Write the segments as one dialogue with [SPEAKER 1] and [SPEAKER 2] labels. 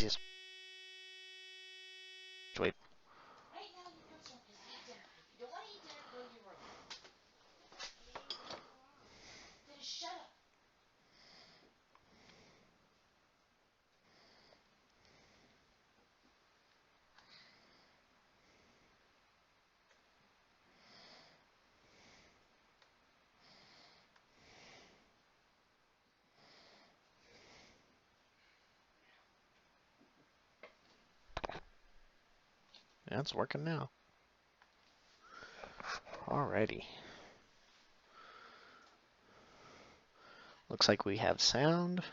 [SPEAKER 1] Just wait.
[SPEAKER 2] Right now, you come home and eat dinner. If you don't want to eat dinner, go to your room. Then shut up.
[SPEAKER 1] Yeah, it's working now. Alrighty. Looks like we have sound.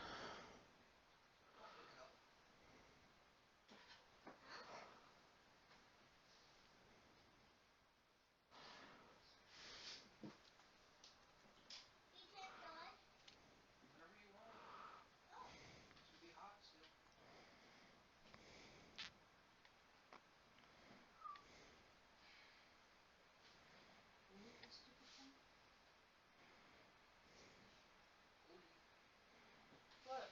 [SPEAKER 2] What?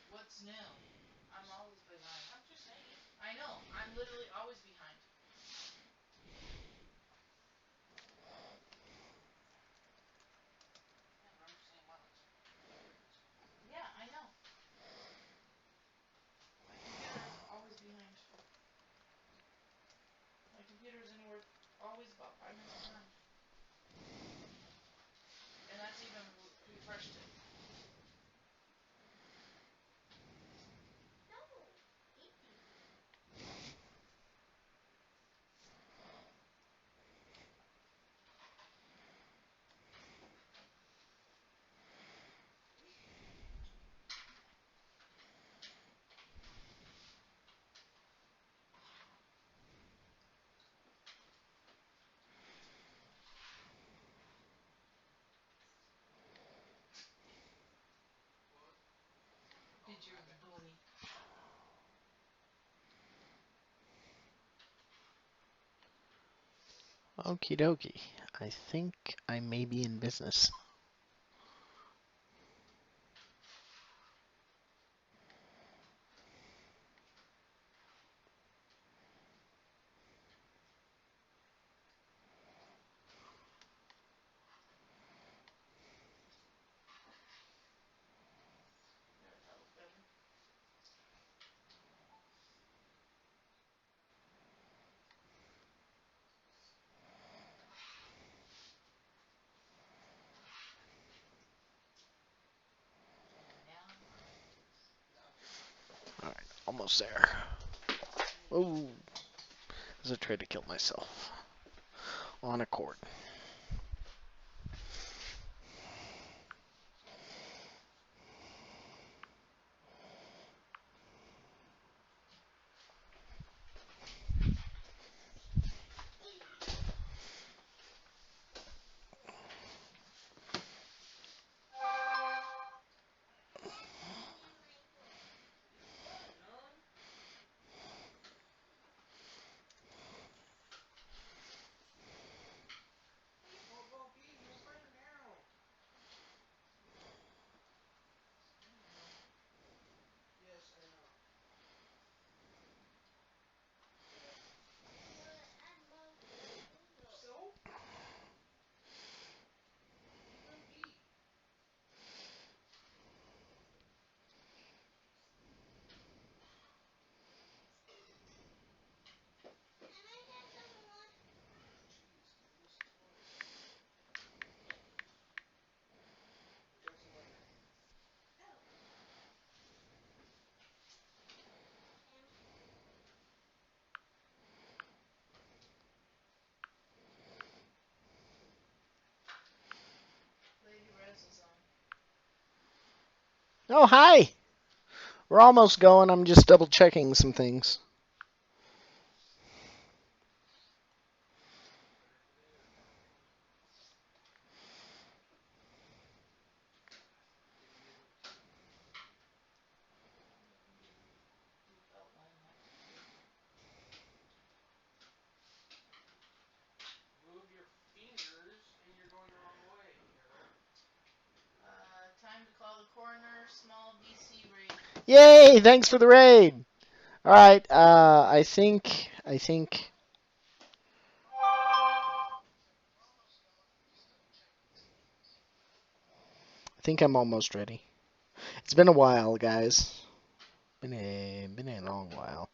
[SPEAKER 2] What's new? I'm always behind. I'm just saying. I know. I'm literally always behind. Yeah, but I'm just saying what. Yeah, I know. My computer is always behind. My computer is anywhere always about 5 minutes behind. And that's even refreshed it. No, empty. Did you bully?
[SPEAKER 1] Okie dokie. I think I may be in business.
[SPEAKER 2] There, that was better. And now I'm
[SPEAKER 1] Alright, almost there. Oh, as I tried to kill myself on a cord.
[SPEAKER 2] Lady Rez is on.
[SPEAKER 1] Oh, hi! We're almost going. I'm just double checking some things.
[SPEAKER 2] Who felt line up?
[SPEAKER 3] Move your fingers and you're going the wrong way, Harold.
[SPEAKER 2] Time to call the coroner. Small VC raid.
[SPEAKER 1] Yay! Thanks for the raid. All right. I think I'm almost ready. It's been a while, guys. Been a long while.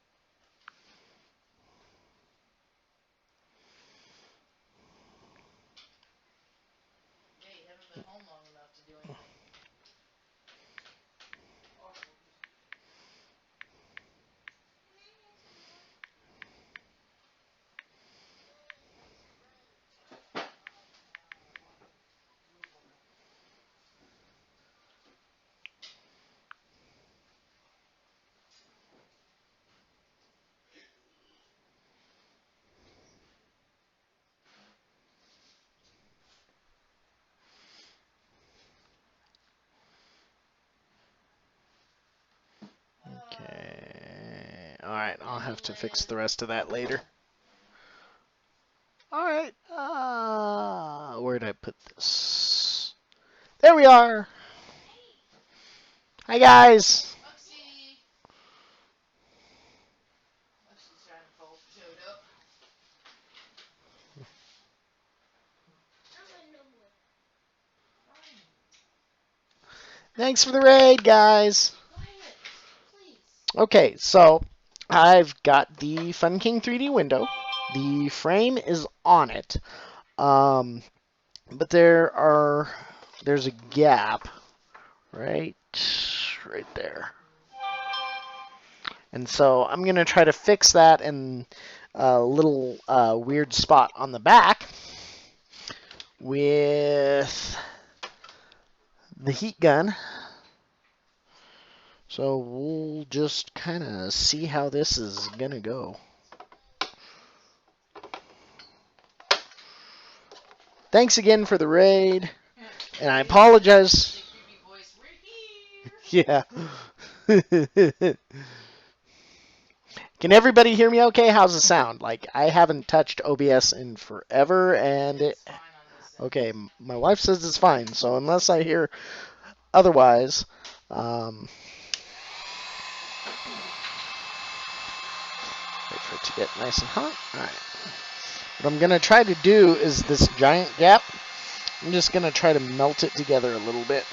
[SPEAKER 2] Yeah, you haven't been home long enough to do anything.
[SPEAKER 1] Okay. All right. I'll have to fix the rest of that later. All right. Where did I put this? There we are. Hi, guys.
[SPEAKER 2] Muxie! Muxie's trying to pull showed up. Fine.
[SPEAKER 1] Thanks for the raid, guys.
[SPEAKER 2] Quiet! Please.
[SPEAKER 1] Okay, so I've got the FunKing 3D window. The frame is on it. But there's a gap right there. And so I'm going to try to fix that and a little weird spot on the back with the heat gun. So we'll just kind of see how this is going to go. Thanks again for the raid. And I apologize.
[SPEAKER 2] The creepy voice. We're here.
[SPEAKER 1] Yeah. Can everybody hear me okay? How's the sound? Like, I haven't touched OBS in forever, and
[SPEAKER 2] It's fine on this end.
[SPEAKER 1] okay, my wife says it's fine, so unless I hear otherwise, wait for it to get nice and hot. All right. What I'm going to try to do is this giant gap, I'm just going to try to melt it together a little bit.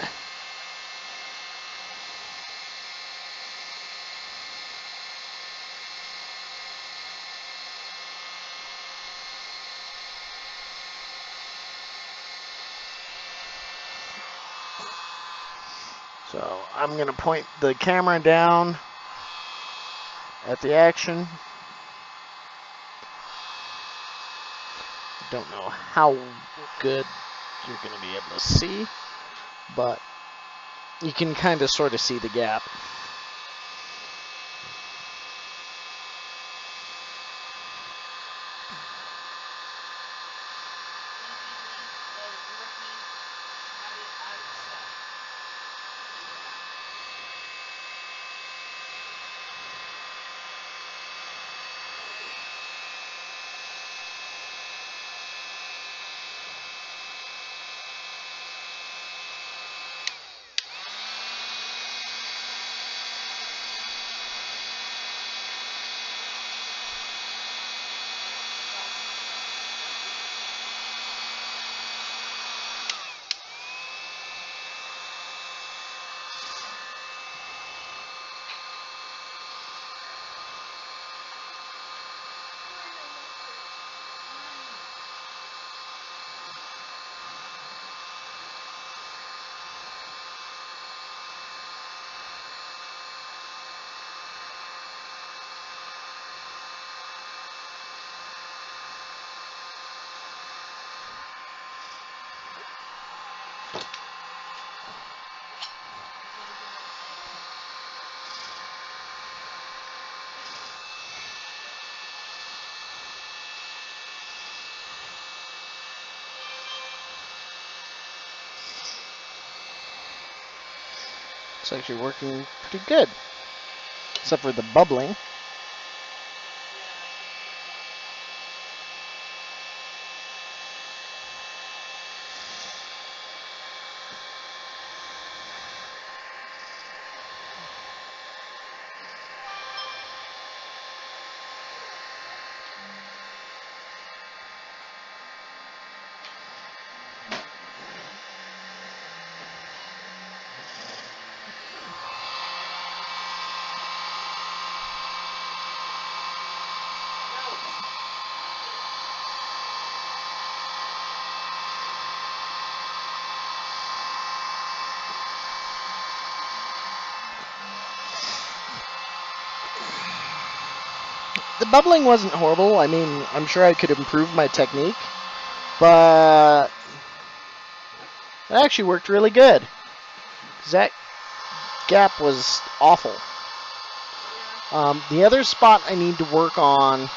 [SPEAKER 1] So I'm going to point the camera down at the action. Don't know how good you're going to be able to see, but you can kind of sort of see the gap. It's actually working pretty good, except for the bubbling. The bubbling wasn't horrible. I mean, I'm sure I could improve my technique, but it actually worked really good. 'Cause that gap was awful. The other spot I need to work on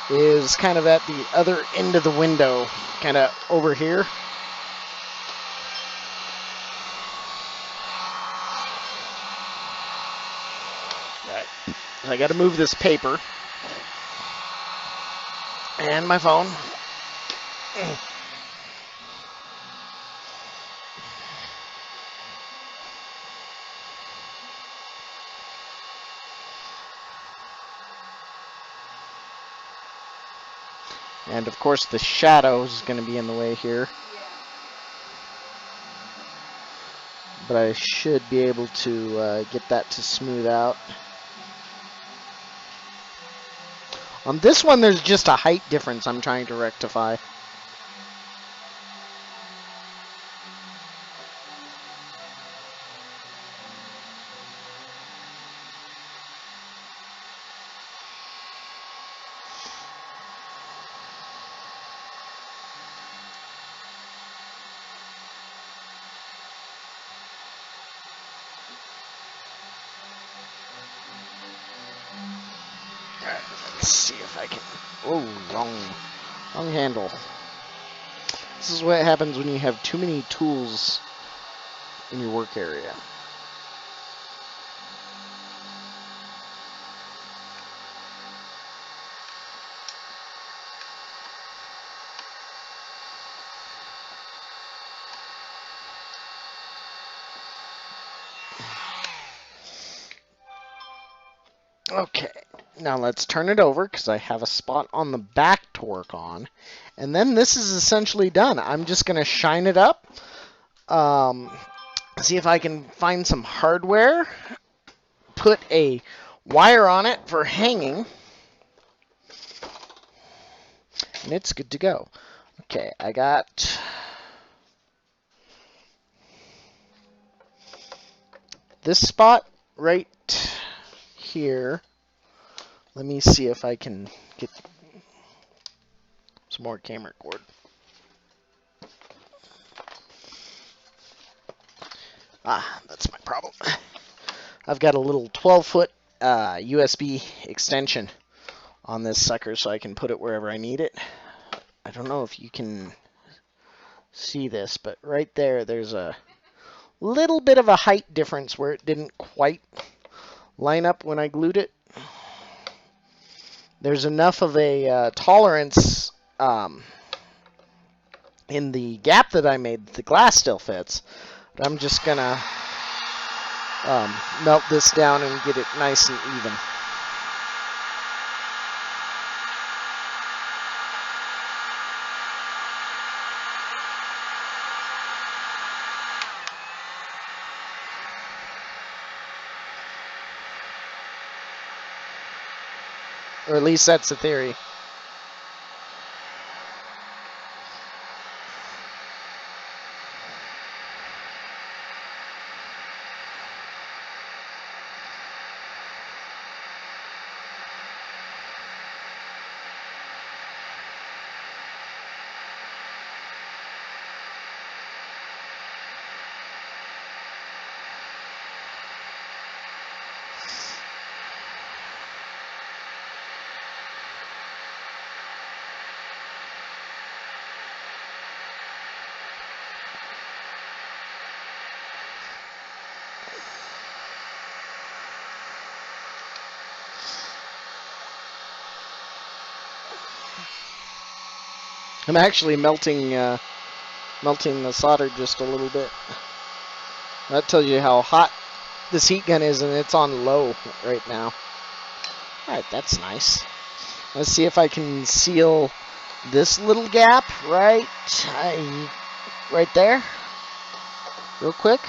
[SPEAKER 1] is kind of at the other end of the window, kind of over here. Right. I got to move this paper and my phone. And of course the shadow is going to be in the way here. But I should be able to get that to smooth out. On this one, there's just a height difference I'm trying to rectify. Alright, let's see if I can... Oh, wrong handle. This is what happens when you have too many tools in your work area. Okay, now let's turn it over because I have a spot on the back to work on. And then this is essentially done. I'm just going to shine it up, see if I can find some hardware, put a wire on it for hanging, and it's good to go. Okay, I got this spot right here. Let me see if I can get... some more camera cord. Ah, that's my problem. I've got a little 12-foot USB extension on this sucker so I can put it wherever I need it. I don't know if you can see this, but right there, there's a little bit of a height difference where it didn't quite line up when I glued it. There's enough of a tolerance in the gap that I made that the glass still fits. But I'm just going to melt this down and get it nice and even. Or at least that's the theory. I'm actually melting the solder just a little bit. That tells you how hot this heat gun is, and it's on low right now. Alright, that's nice. Let's see if I can seal this little gap right there, real quick.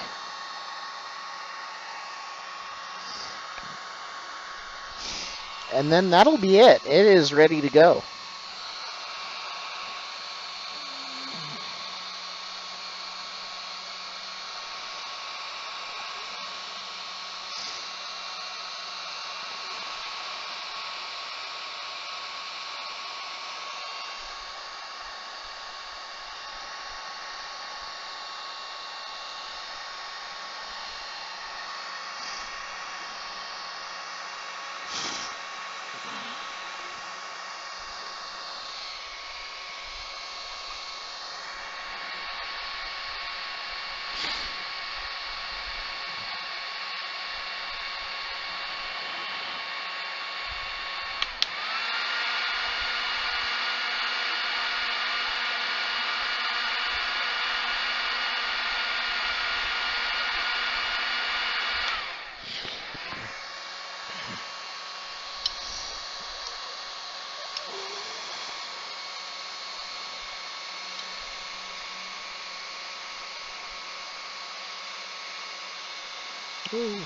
[SPEAKER 1] And then that'll be it. It is ready to go. Ooh.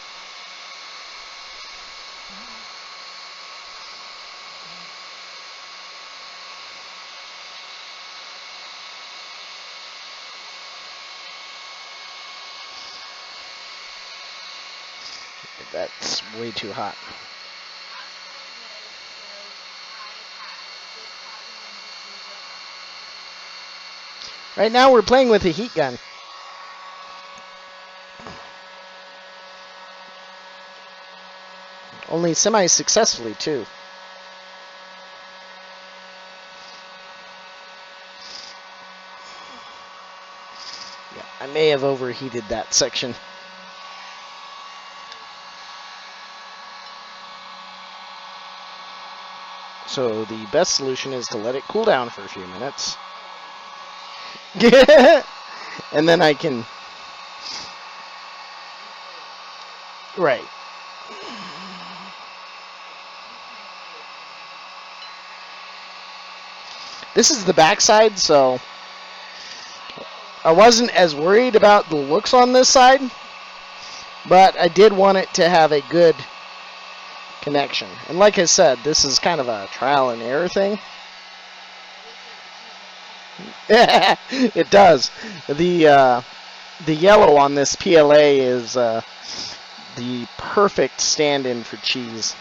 [SPEAKER 1] That's way too hot. Right now we're playing with a heat gun. Only semi-successfully, too. Yeah, I may have overheated that section. So the best solution is to let it cool down for a few minutes. And then I can... Right. This is the backside, so I wasn't as worried about the looks on this side, but I did want it to have a good connection. And like I said, this is kind of a trial and error thing. It does. The yellow on this PLA is the perfect stand-in for cheese.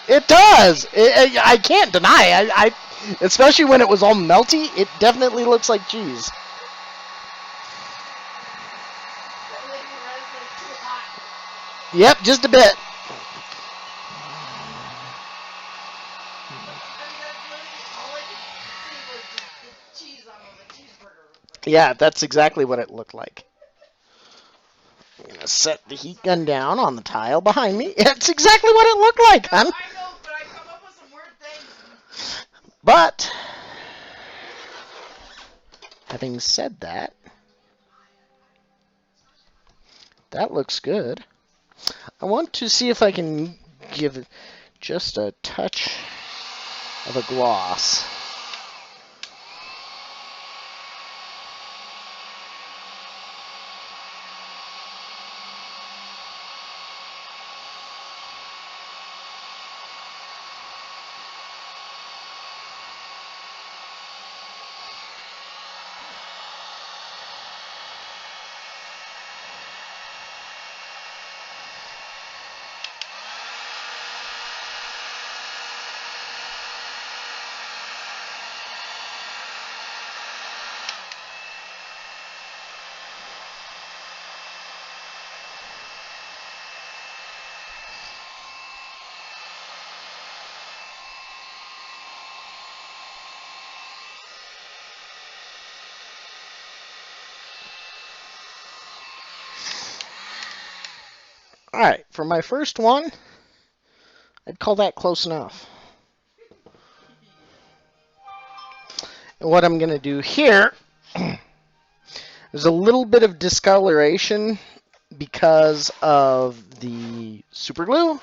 [SPEAKER 1] It does. I can't deny. Especially when it was all melty, it definitely looks like cheese.
[SPEAKER 2] That lady red is like too hot.
[SPEAKER 1] Yep, just a bit.
[SPEAKER 2] I mean, that's literally all I could see was the cheese on the cheeseburger. Like,
[SPEAKER 1] Yeah, that's exactly what it looked like. I'm gonna set the heat gun down on the tile behind me. That's exactly what it looked like,
[SPEAKER 2] no,
[SPEAKER 1] hon.
[SPEAKER 2] I know, but I come up with some weird things.
[SPEAKER 1] But having said that, that looks good. I want to see if I can give it just a touch of a gloss. Alright, for my first one, I'd call that close enough. And what I'm going to do here is a little bit of discoloration because of the super glue.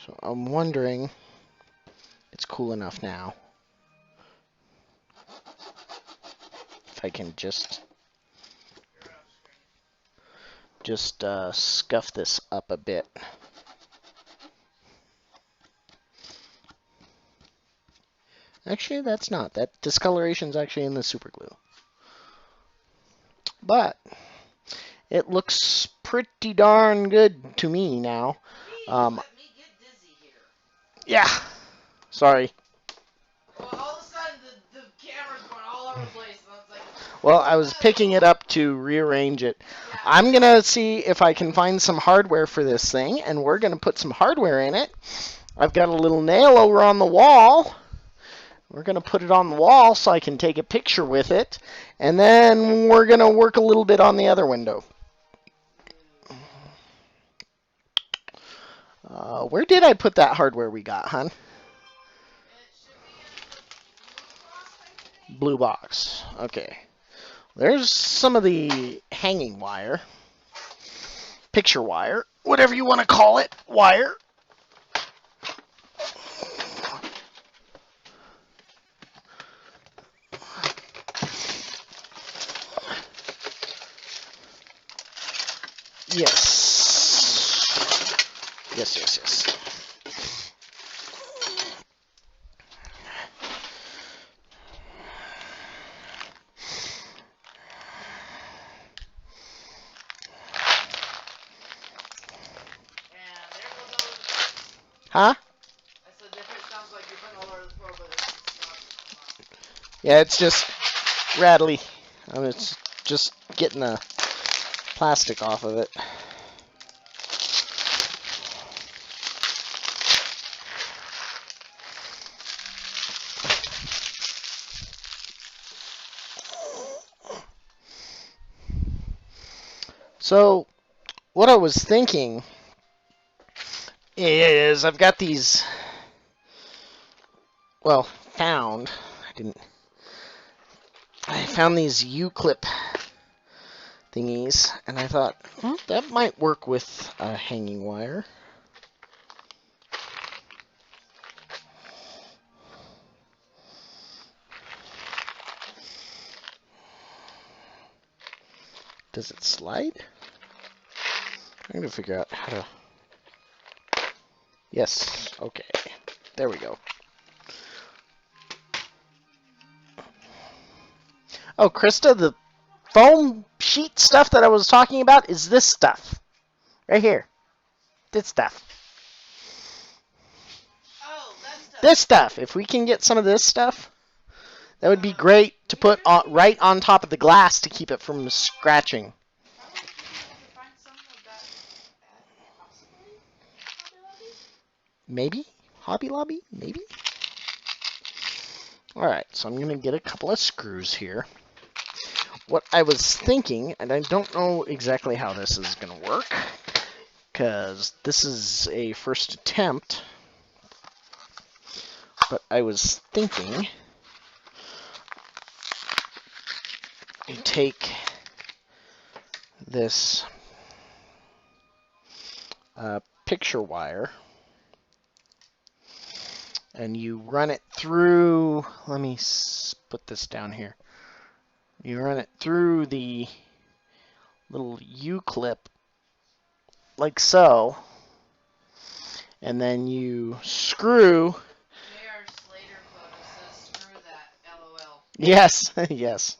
[SPEAKER 1] So I'm wondering, it's cool enough now. If I can just scuff this up a bit. Actually, that's not. That discoloration's actually in the super glue. But it looks pretty darn good to me now.
[SPEAKER 2] Let me get dizzy here.
[SPEAKER 1] Yeah. Sorry.
[SPEAKER 2] Well, all of a sudden the camera's going all over the place, and I was like,
[SPEAKER 1] Well, I was picking it up to rearrange it.
[SPEAKER 2] yeah.
[SPEAKER 1] I'm going to see if I can find some hardware for this thing, and we're going to put some hardware in it. I've got a little nail over on the wall. We're going to put it on the wall so I can take a picture with it, and then we're going to work a little bit on the other window. Where did I put that hardware we got, hon?
[SPEAKER 2] It should be in the
[SPEAKER 1] Blue box. Okay. There's some of the hanging wire. Picture wire. Whatever you want to call it. Wire. Yes. Yes, yes, yes.
[SPEAKER 2] And there goes all over the floor.
[SPEAKER 1] Huh?
[SPEAKER 2] I said, if it sounds like you're putting all over the floor, but it's not.
[SPEAKER 1] Yeah, it's just rattly. It's just getting the plastic off of it. So, what I was thinking is I've got these, well, I found these U-clip thingies, and I thought, well, that might work with a hanging wire. Does it slide? I'm going to figure out how to... Yes, okay. There we go. Oh, Krista, the foam sheet stuff that I was talking about is this stuff. Right here. This stuff.
[SPEAKER 2] Oh, that stuff.
[SPEAKER 1] This stuff. If we can get some of this stuff, that would be great to
[SPEAKER 2] We
[SPEAKER 1] put
[SPEAKER 2] should
[SPEAKER 1] on,
[SPEAKER 2] be-
[SPEAKER 1] right on top of the glass to keep it from scratching.
[SPEAKER 2] Probably should be able to find some of that at possibly Hobby Lobby.
[SPEAKER 1] Maybe? Hobby Lobby? Maybe? Alright, so I'm going to get a couple of screws here. What I was thinking, and I don't know exactly how this is going to work, because this is a first attempt, but I was thinking you take this picture wire and you run it through, let me put this down here. You run it through the little U-clip like so, and then you screw.
[SPEAKER 2] J.R. Slater photo says screw that, LOL.
[SPEAKER 1] Yes, yes.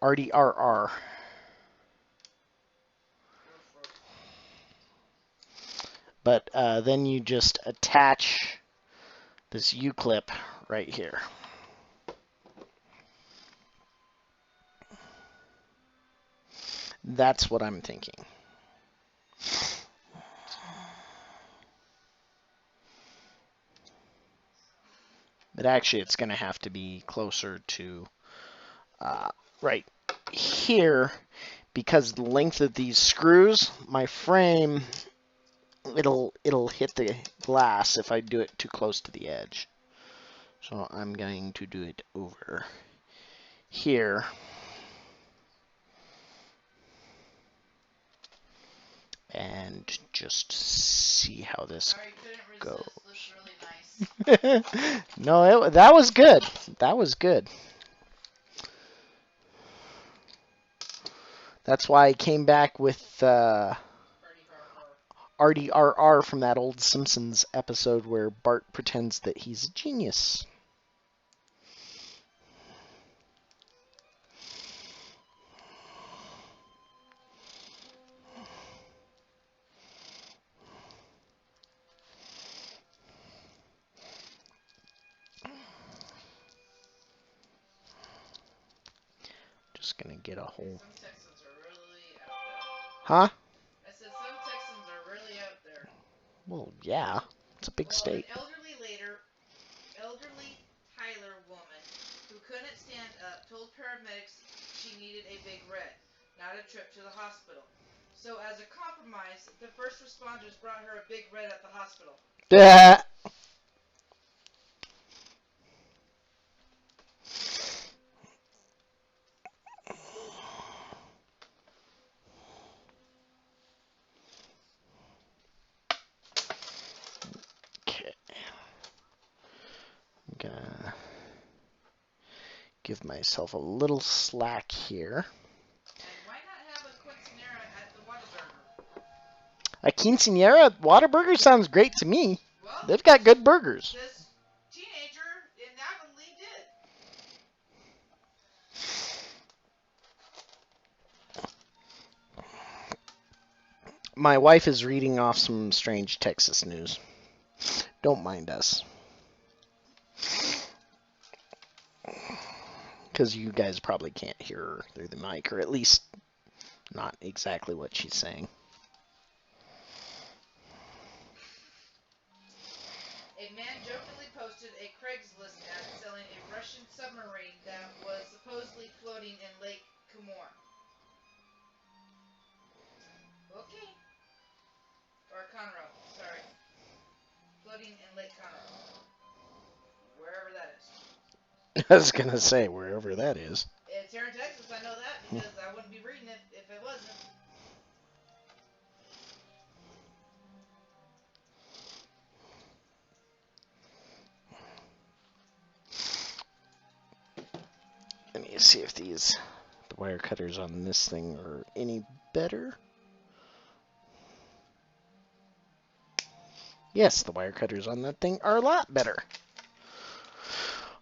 [SPEAKER 1] RDRR. But then you just attach this U-clip right here. That's what I'm thinking. But actually, it's going to have to be closer to right here, because the length of these screws, my frame, it'll hit the glass if I do it too close to the edge. So I'm going to do it over here. And just see how this
[SPEAKER 2] Sorry, couldn't resist.
[SPEAKER 1] goes.
[SPEAKER 2] Looks really nice.
[SPEAKER 1] No, that was good. That was good. That's why I came back with RDRR from that old Simpsons episode where Bart pretends that he's a genius. Just gonna get a whole.
[SPEAKER 2] Some Texans are really out there.
[SPEAKER 1] Huh?
[SPEAKER 2] I said some Texans are really out there.
[SPEAKER 1] Well, yeah. It's a big state.
[SPEAKER 2] An elderly Tyler woman who couldn't stand up told paramedics she needed a big red, not a trip to the hospital. So as a compromise, the first responders brought her a big red at the hospital.
[SPEAKER 1] Yeah. Okay. I'm gonna give myself a little slack here.
[SPEAKER 2] And why not have a quinceanera at the Whataburger?
[SPEAKER 1] A quinceanera Whataburger sounds great to me.
[SPEAKER 2] Well,
[SPEAKER 1] They've got good burgers.
[SPEAKER 2] this teenager in Natalie did.
[SPEAKER 1] My wife is reading off some strange Texas news. Don't mind us. Because you guys probably can't hear her through the mic, or at least not exactly what she's saying.
[SPEAKER 2] A man jokingly posted a Craigslist ad selling a Russian submarine that was supposedly floating in Lake Kumor. Okay. Or Conroe, sorry. Floating in Lake Conroe. Wherever that is.
[SPEAKER 1] I was going to say, wherever that is.
[SPEAKER 2] It's here in Texas, I know that, because I wouldn't be reading it if it wasn't.
[SPEAKER 1] Let me see if the wire cutters on this thing are any better. Yes, the wire cutters on that thing are a lot better.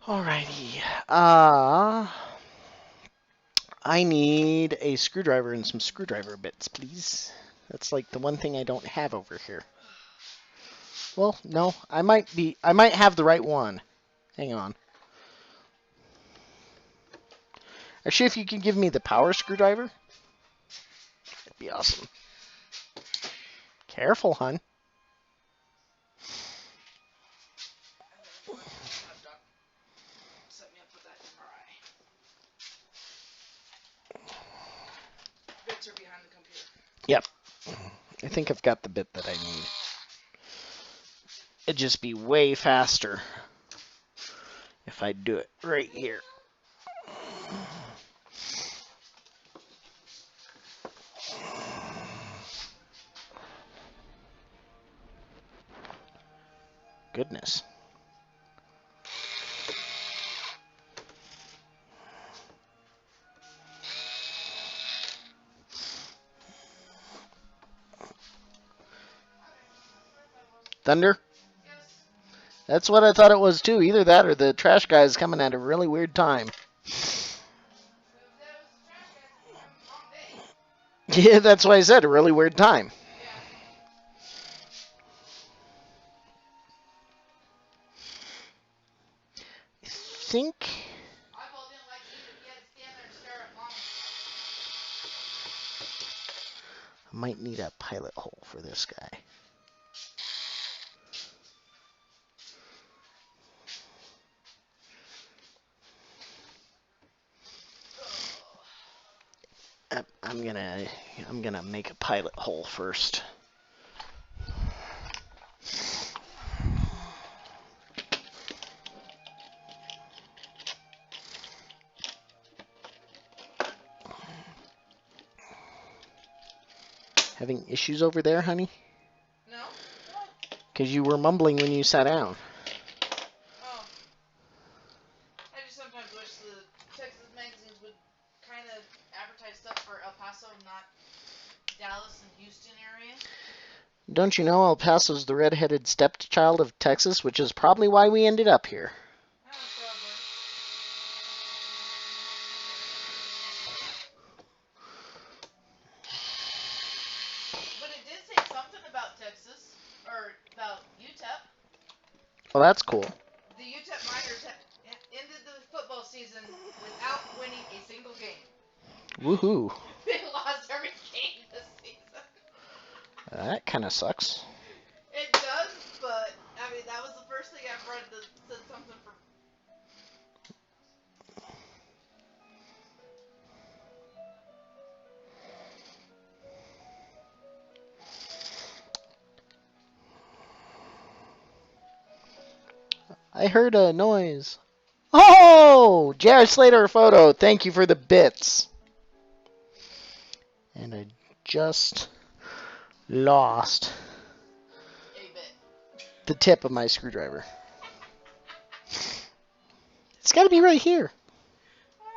[SPEAKER 1] Alrighty. I need a screwdriver and some screwdriver bits, please. That's like the one thing I don't have over here. Well, no, I might have the right one. Hang on. Actually, if you could give me the power screwdriver, that'd be awesome. Careful, hun.
[SPEAKER 2] Set me up with that MRI. Bits are behind the computer.
[SPEAKER 1] Yep. I think I've got the bit that I need. It'd just be way faster if I do it right here. Goodness. Thunder?
[SPEAKER 2] Yes.
[SPEAKER 1] That's what I thought it was too. Either that or the trash guy is coming at a really weird time.
[SPEAKER 2] Whoever that was the trash guy came on the wrong day.
[SPEAKER 1] Yeah, that's why I said a really weird time.
[SPEAKER 2] Yeah.
[SPEAKER 1] I think
[SPEAKER 2] Eyeball didn't like it either. He had to stand there and stare at Mom.
[SPEAKER 1] I might need a pilot hole for this guy. I'm gonna make a pilot hole first. Having issues over there, honey?
[SPEAKER 2] No? What?
[SPEAKER 1] Because you were mumbling when you sat down.
[SPEAKER 2] Oh. I just sometimes wish the Texas magazines would kind of advertise stuff for El Paso, not Dallas and Houston area.
[SPEAKER 1] Don't you know El Paso's the redheaded stepchild of Texas, which is probably why we ended up here.
[SPEAKER 2] Oh, probably. But it did say something about Texas, or about UTEP.
[SPEAKER 1] Well, that's cool.
[SPEAKER 2] The UTEP Miners ended the football season without winning a single game.
[SPEAKER 1] Woohoo.
[SPEAKER 2] They lost every game this season.
[SPEAKER 1] That kind of sucks.
[SPEAKER 2] It does, but I mean that was the first thing I've read that said something for.
[SPEAKER 1] I heard a noise. Oh! Jared Slater photo. Thank you for the bits. And I just lost
[SPEAKER 2] A bit.
[SPEAKER 1] the tip of my screwdriver. It's got to be right here.
[SPEAKER 2] Yeah,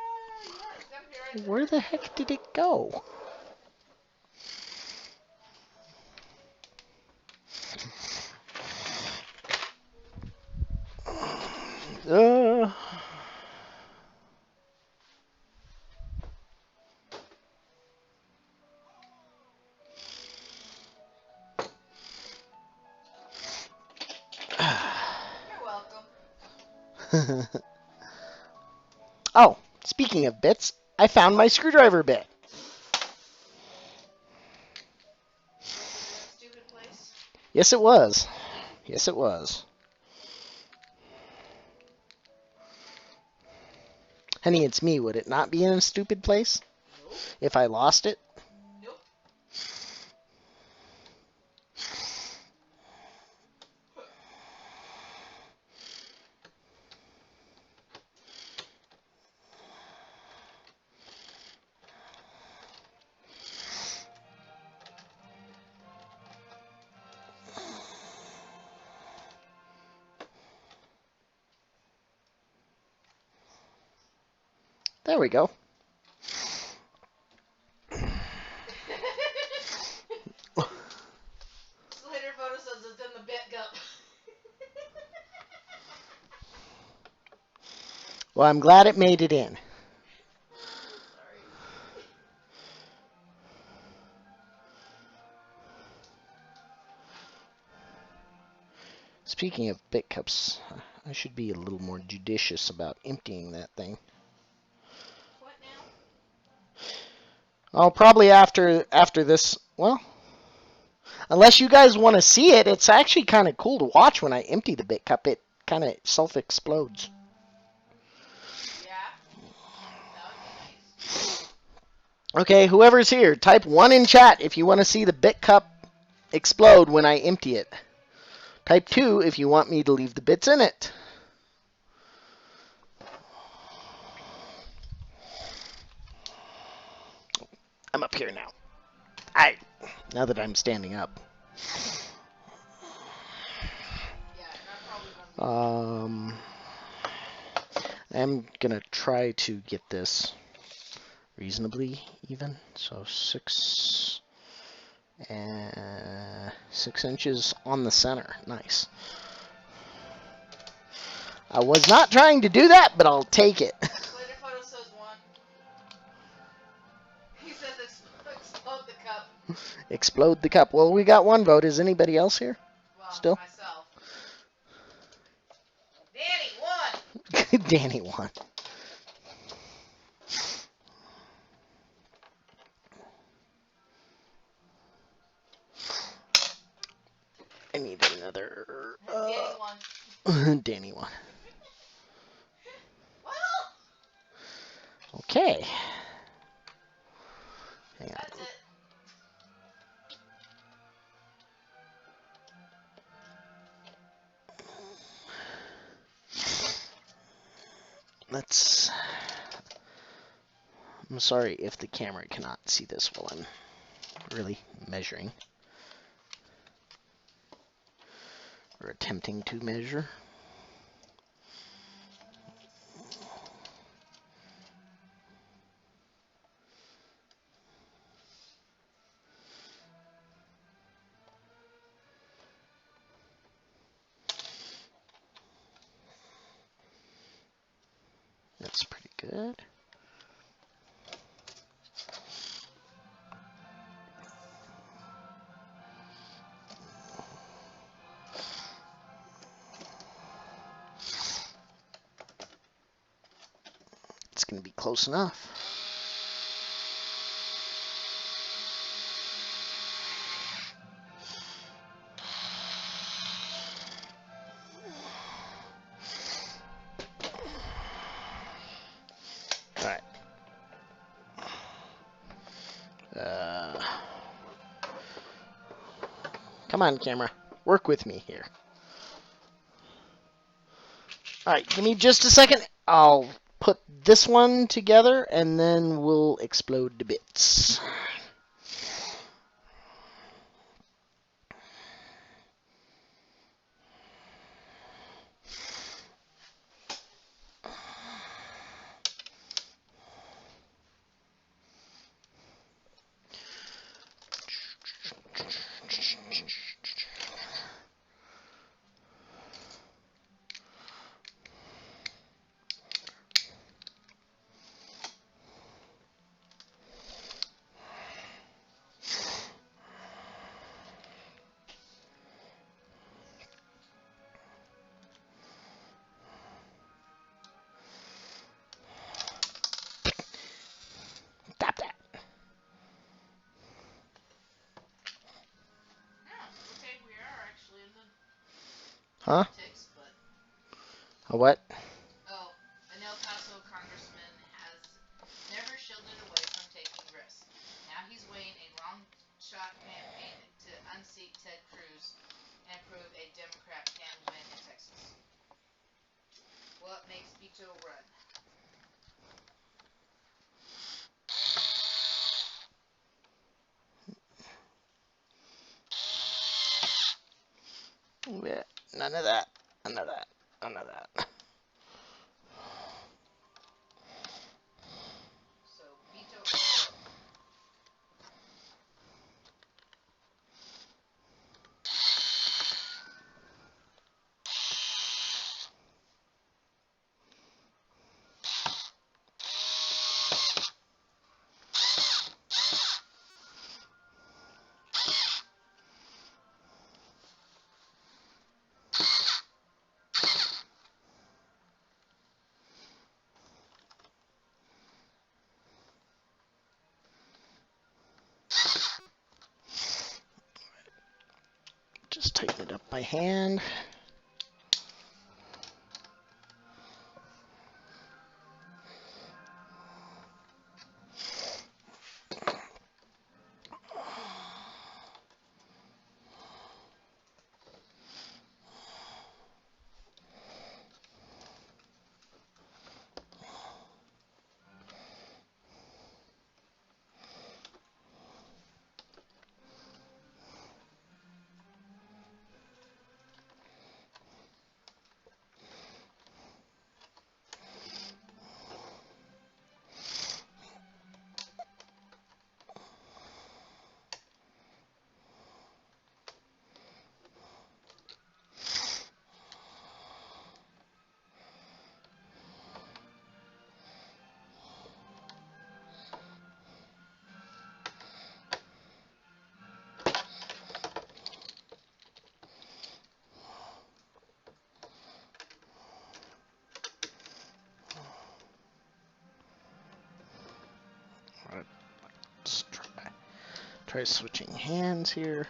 [SPEAKER 2] it's gotta be right there.
[SPEAKER 1] Where the heck did it go? Uh,
[SPEAKER 2] You're welcome.
[SPEAKER 1] Oh, speaking of bits, I found my screwdriver bit.
[SPEAKER 2] Was it in a stupid place?
[SPEAKER 1] Yes, it was. Yes, it was. Honey, it's me. Would it not be in a stupid place
[SPEAKER 2] Nope.
[SPEAKER 1] if I lost it?
[SPEAKER 2] Nope.
[SPEAKER 1] There we go.
[SPEAKER 2] Slater photo says it's in the bit gup.
[SPEAKER 1] Well, I'm glad it made it in.
[SPEAKER 2] Sorry.
[SPEAKER 1] Speaking of bit cups, I should be a little more judicious about emptying that thing.
[SPEAKER 2] What now?
[SPEAKER 1] Oh, probably after this. Well, unless you guys want to see it, it's actually kind of cool to watch when I empty the bit cup. It kind of self-explodes.
[SPEAKER 2] Yeah, that would be nice.
[SPEAKER 1] Okay, whoever's here, type 1 in chat if you want to see the bit cup explode when I empty it. Type 2 if you want me to leave the bits in it. I'm up here now. Now that I'm standing up.
[SPEAKER 2] Yeah, and I'm probably going to be...
[SPEAKER 1] I'm gonna try to get this reasonably even. So 6 inches on the center. Nice. I was not trying to do that, but I'll take it.
[SPEAKER 2] Later photo says 1. He says explode the cup.
[SPEAKER 1] Explode the cup. Well, we got one vote. Is anybody else here?
[SPEAKER 2] Well,
[SPEAKER 1] Still?
[SPEAKER 2] myself. Danny, 1!
[SPEAKER 1] Danny won. I need another.
[SPEAKER 2] Danny, 1.
[SPEAKER 1] Danny won.
[SPEAKER 2] Well,
[SPEAKER 1] Okay. Hang on.
[SPEAKER 2] that's it.
[SPEAKER 1] Let's. I'm sorry if the camera cannot see this while I'm really measuring. Or attempting to measure. That's pretty good. It's going to be close enough. All right. Come on, camera. Work with me here. All right, give me just a second. I'll put this one together, and then we'll explode the bits. Stop that.
[SPEAKER 2] Yeah, okay, we are actually in the
[SPEAKER 1] Huh?
[SPEAKER 2] politics, but...
[SPEAKER 1] A what?
[SPEAKER 2] Oh, an El Paso congressman has never shielded away from taking risks. Now he's weighing a long-shot campaign to unseat Ted Cruz and prove a Democrat can win in Texas. What makes Beto run?
[SPEAKER 1] Yeah, none of that. None of that. None of that.
[SPEAKER 2] So, Beto or no?
[SPEAKER 1] just tighten it up by hand. Let's try switching hands here.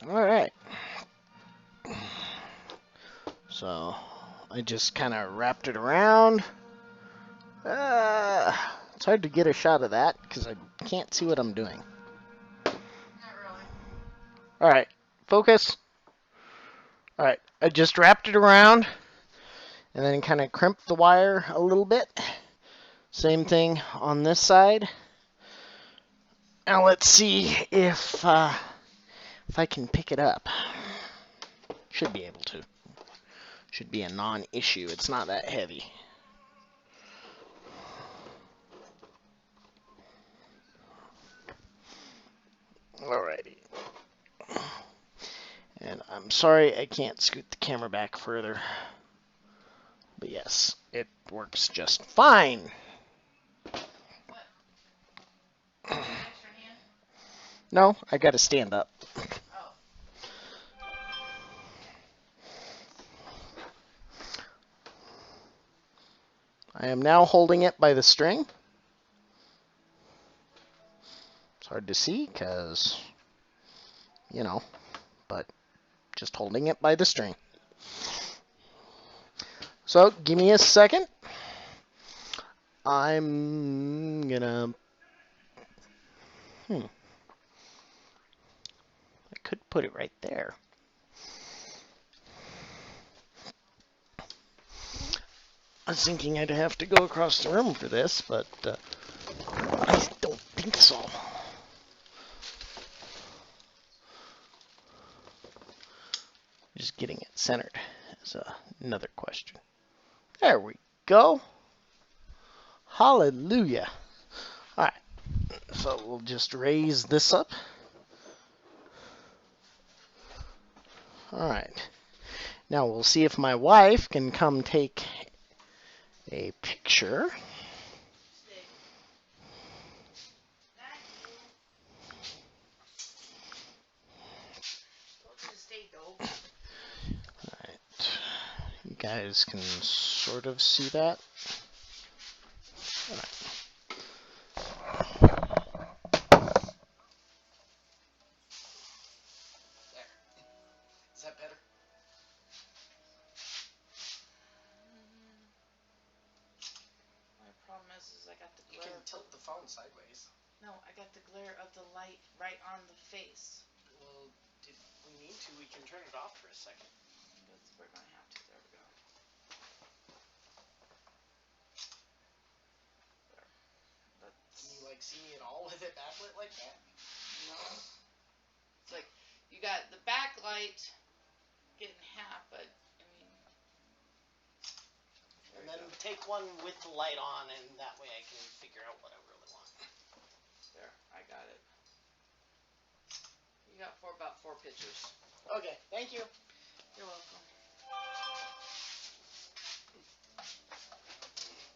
[SPEAKER 1] All right. So I just kind of wrapped it around. It's hard to get a shot of that because I can't see what I'm doing.
[SPEAKER 2] Not really.
[SPEAKER 1] All right, focus. All right, I just wrapped it around and then kind of crimped the wire a little bit. Same thing on this side. Now let's see if I can pick it up. Should be able to. Should be a non-issue. It's not that heavy. Alrighty. And I'm sorry I can't scoot the camera back further. But yes, it works just fine.
[SPEAKER 2] What? An extra hand?
[SPEAKER 1] No, I gotta stand up.
[SPEAKER 2] Oh.
[SPEAKER 1] I am now holding it by the string. It's hard to see because, you know, but just holding it by the string. So, give me a second. I'm gonna... I could put it right there. I was thinking I'd have to go across the room for this, but I don't think so. Just getting it centered is another question. There we go. Hallelujah. All right, so we'll just raise this up. All right. Now we'll see if my wife can come take a picture.
[SPEAKER 2] Stay. Not you. Told you to stay, dog.
[SPEAKER 1] All right. You guys can sort of see that. All right. There. Is that better?
[SPEAKER 2] My problem is I got the
[SPEAKER 1] You
[SPEAKER 2] glare.
[SPEAKER 1] can tilt the phone sideways.
[SPEAKER 2] No, I got the glare of the light right on the face.
[SPEAKER 1] Well, did can turn it off for a second.
[SPEAKER 2] We're going to have to. There we go. There.
[SPEAKER 1] Can you like see me at all with it backlit like that?
[SPEAKER 2] No. It's like you got the backlight getting half, but I mean.
[SPEAKER 1] And then take one with the light on, and that way I can figure out what I really want.
[SPEAKER 2] There, I got it. You got about four pictures.
[SPEAKER 1] Okay, thank you.
[SPEAKER 2] You're welcome.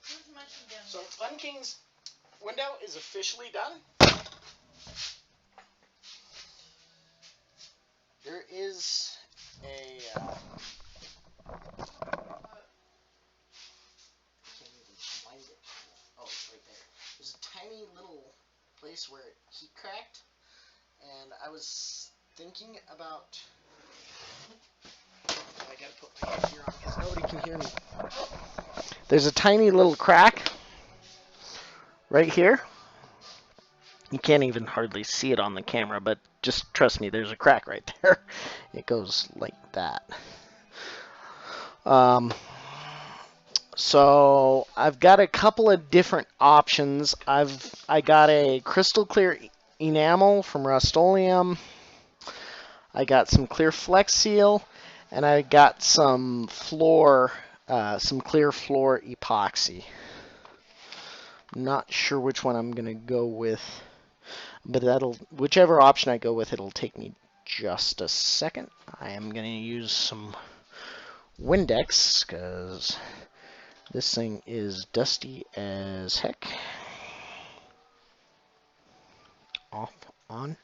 [SPEAKER 2] Who's munching down
[SPEAKER 1] So
[SPEAKER 2] here?
[SPEAKER 1] FunKings window is officially done. There is a can't even find it. Oh, it's right there. There's a tiny little place where it heat cracked, and I was thinking about. I gotta put my headgear on because nobody can hear me. There's a tiny little crack right here. You can't even hardly see it on the camera, but just trust me, there's a crack right there. It goes like that. So I've got a couple of different options. I got a crystal clear enamel from Rust-Oleum. I got some clear Flex Seal, and I got some clear floor epoxy. I'm not sure which one I'm gonna go with, but whichever option I go with, it'll take me just a second. I am gonna use some Windex because this thing is dusty as heck. Off, on.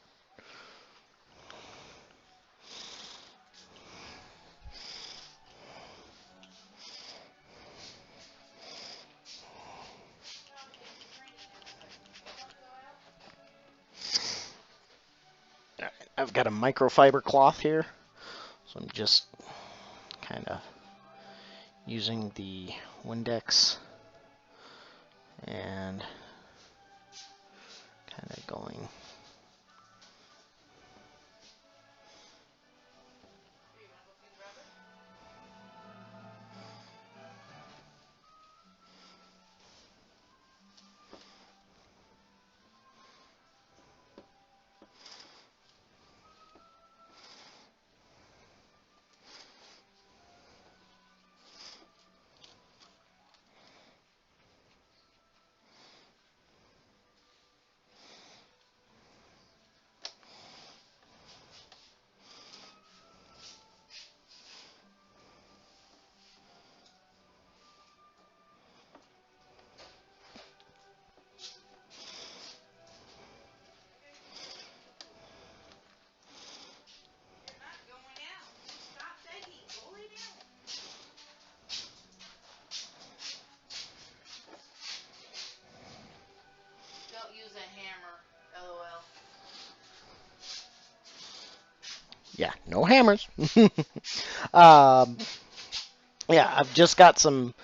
[SPEAKER 1] I've got a microfiber cloth here, so I'm just kind of using the Windex and kind of going.
[SPEAKER 2] Don't use a hammer, LOL.
[SPEAKER 1] Yeah, no hammers. um, yeah, I've just got some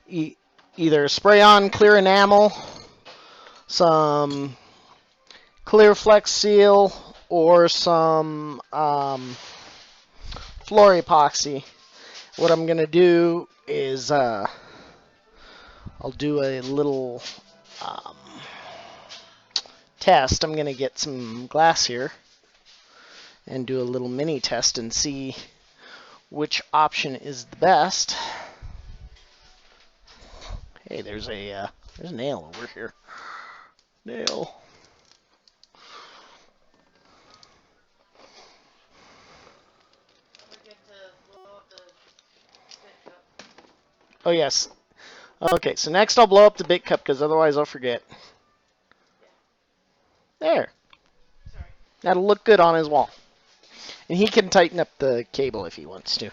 [SPEAKER 1] either spray-on clear enamel, some clear Flex Seal, or some floor epoxy. What I'm gonna do is I'll do a little test. I'm gonna get some glass here and do a little mini test and see which option is the best. Hey, there's a nail over here. Nail.
[SPEAKER 2] Forget to blow up the spit cup.
[SPEAKER 1] Oh yes. Okay, so next I'll blow up the big cup because otherwise I'll forget.
[SPEAKER 2] Yeah.
[SPEAKER 1] There.
[SPEAKER 2] Sorry.
[SPEAKER 1] That'll look good on his wall. And he can tighten up the cable if he wants to.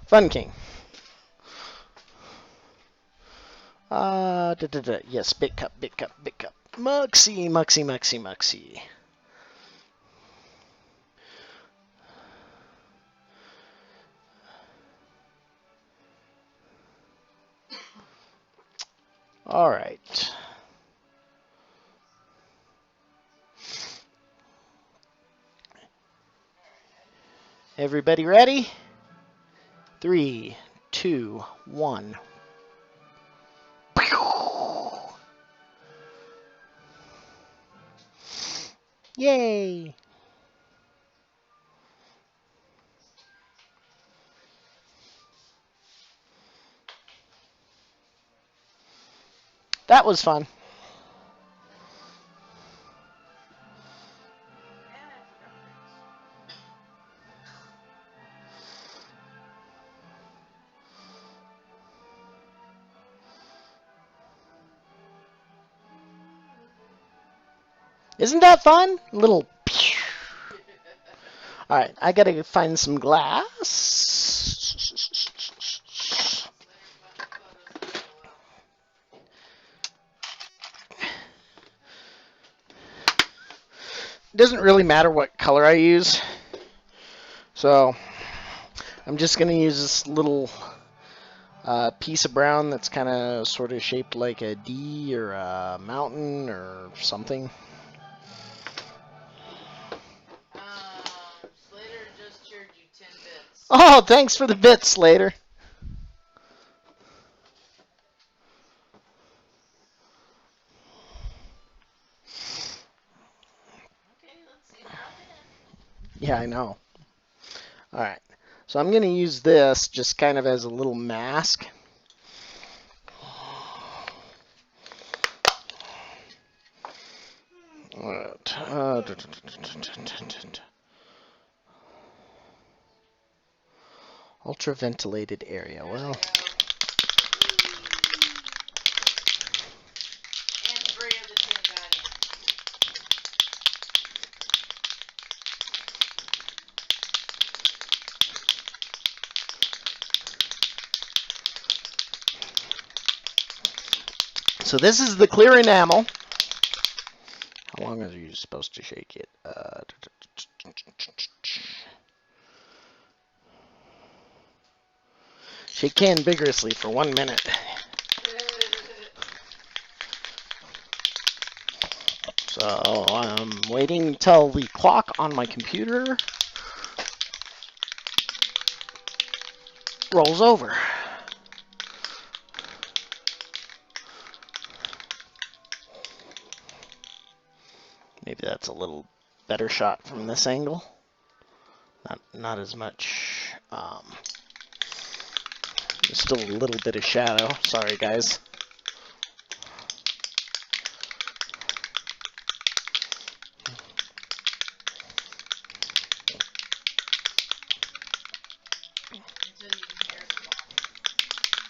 [SPEAKER 1] FunKing. Yes, big cup, big cup, big cup. Muxy, muxy, muxy, muxy. All right. Everybody ready? 3, 2, 1. Yay! That was fun.
[SPEAKER 2] Man, I forgot things.
[SPEAKER 1] Isn't that fun? Little. All right, I gotta find some glass.
[SPEAKER 2] Later, photos, LOL.
[SPEAKER 1] Doesn't really matter what color I use, so I'm just gonna use this little piece of brown that's kind of sort of shaped like a D or a mountain or something.
[SPEAKER 2] Slater just cheered you 10 bits.
[SPEAKER 1] Oh, thanks for the bits, Slater.
[SPEAKER 2] Okay, let's see the top end.
[SPEAKER 1] Yeah, I know. All right, so I'm gonna use this just kind of as a little mask. Ultra ventilated area.
[SPEAKER 2] There
[SPEAKER 1] Well,
[SPEAKER 2] we go. And 3 of the 10 got in.
[SPEAKER 1] so this is the clear enamel. How long are you supposed to shake it? Shake can vigorously for 1 minute. So I'm waiting till the clock on my computer rolls over. Maybe that's a little better shot from this angle. Not as much. There's still a little bit of shadow. Sorry, guys.
[SPEAKER 2] Until you can hear the ball.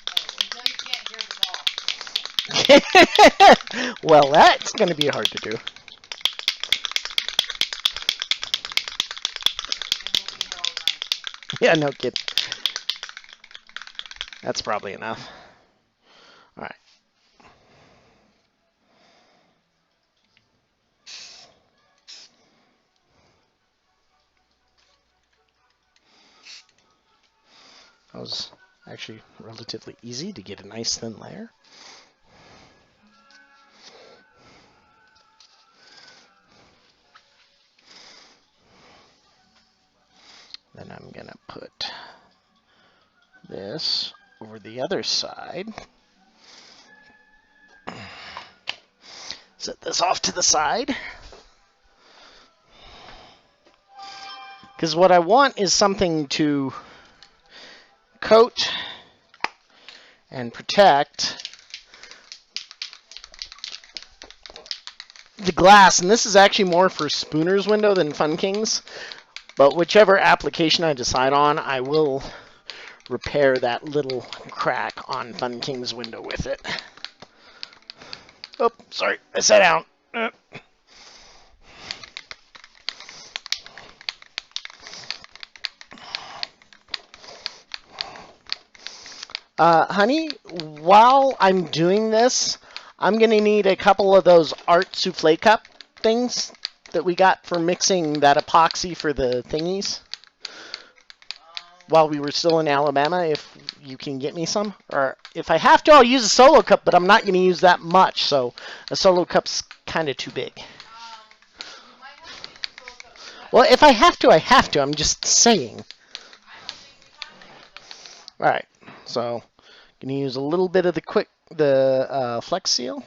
[SPEAKER 2] Oh, until you can't hear the ball.
[SPEAKER 1] Well, that's going to be hard to do.
[SPEAKER 2] And we'll be here all night.
[SPEAKER 1] Yeah, no kidding. That's probably enough. All right. That was actually relatively easy to get a nice thin layer. Then I'm going to put this over the other side. Set this off to the side. Because what I want is something to coat and protect the glass. And this is actually more for Spooner's window than FunKings. But whichever application I decide on, I will repair that little crack on FunKings window with it. Oh, sorry, I sat down. Honey, while I'm doing this, I'm going to need a couple of those art souffle cup things that we got for mixing that epoxy for the thingies while we were still in Alabama, if you can get me some. Or if I have to, I'll use a solo cup, but I'm not going to use that much, so a solo cup's kind of too big.
[SPEAKER 2] You might have to use a solo cup for that.
[SPEAKER 1] Well, if I have to, I have to. I'm just saying.
[SPEAKER 2] I don't think you have to.
[SPEAKER 1] All right. So, gonna use a little bit of the Flex Seal.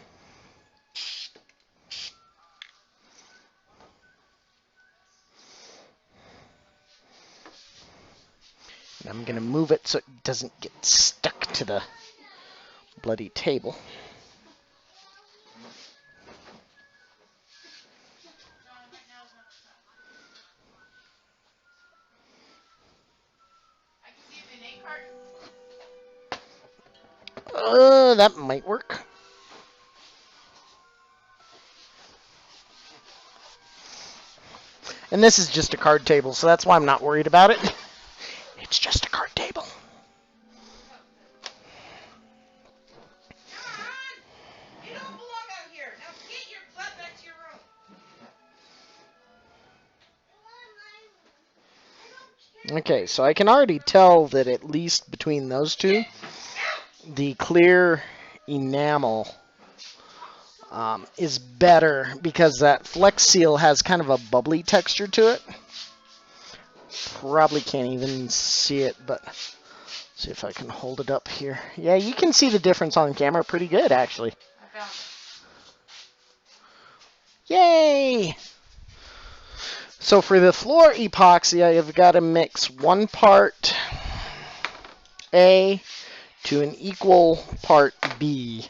[SPEAKER 1] And I'm gonna move it so it doesn't get stuck to the bloody table.
[SPEAKER 2] John, right now is not the time. I can give you an 8 carton.
[SPEAKER 1] That might work. And this is just a card table, so that's why I'm not worried about it. It's just a card table.
[SPEAKER 2] John! You don't belong out here. Now get your butt back to your room.
[SPEAKER 1] Okay, so I can already tell that at least between those two, the clear enamel is better because that Flex Seal has kind of a bubbly texture to it. Probably can't even see it, but see if I can hold it up here. Yeah, you can see the difference on camera pretty good, actually.
[SPEAKER 2] I found it.
[SPEAKER 1] Yay! So for the floor epoxy, I've got to mix 1 part A to an equal part B.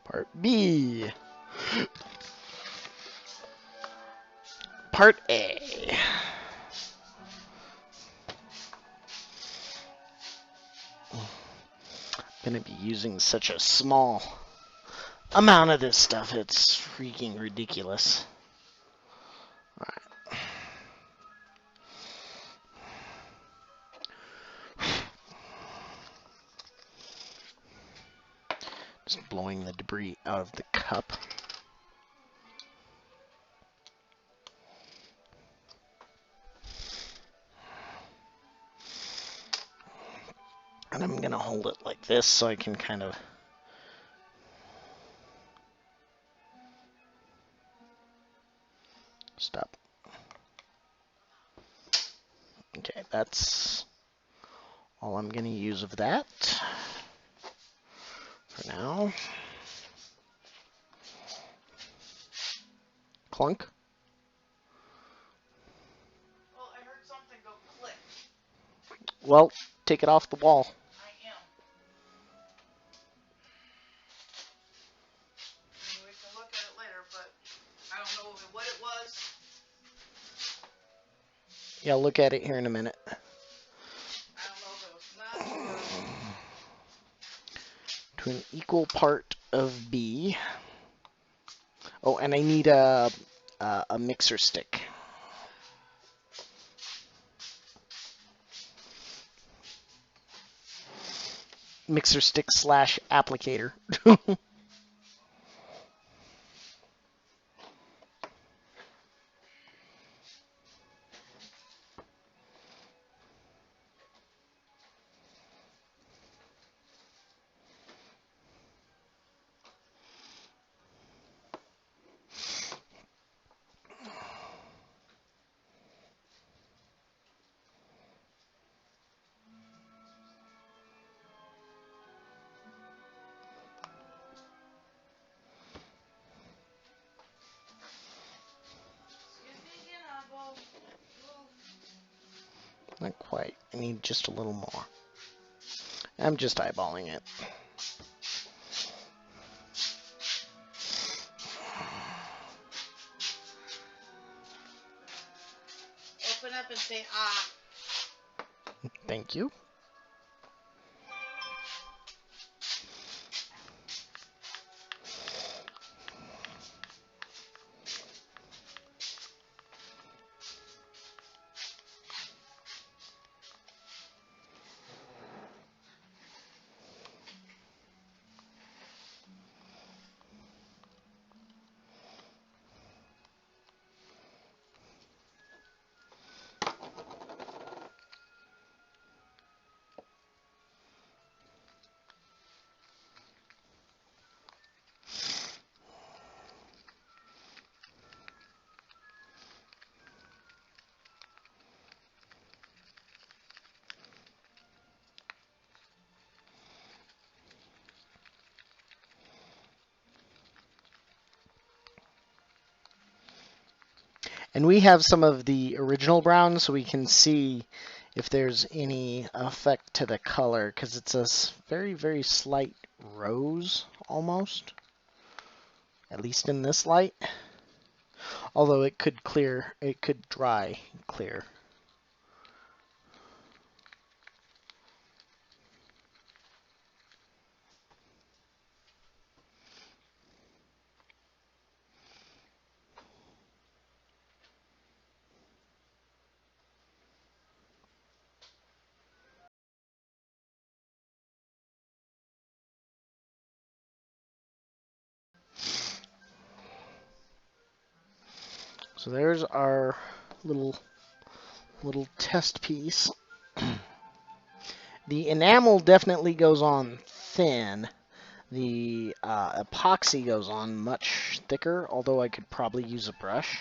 [SPEAKER 1] Part B. Part A. I'm going to be using such a small amount of this stuff. It's freaking ridiculous. Alright. Just blowing the debris out of the cup. And I'm going to hold it like this so I can kind of stop. Okay, that's all I'm going to use of that for now. Clunk.
[SPEAKER 2] Well, I heard something go click.
[SPEAKER 1] Well, take it off the wall.
[SPEAKER 2] I am. Maybe we can look at it later, but I don't know what it was.
[SPEAKER 1] Yeah, look at it here in a minute.
[SPEAKER 2] I don't know if it was nuts or...
[SPEAKER 1] To an equal part of B. Oh, and I need a mixer stick. Mixer stick slash applicator.
[SPEAKER 2] Excuse me again, eyeball. Move.
[SPEAKER 1] Not quite. I need just a little more. I'm just eyeballing it.
[SPEAKER 2] Open up and say, ah.
[SPEAKER 1] Thank you. And we have some of the original brown, so we can see if there's any effect to the color, because it's a very, very slight rose, almost. At least in this light. Although it could dry clear. So there's our little test piece. The enamel definitely goes on thin. The epoxy goes on much thicker, although I could probably use a brush.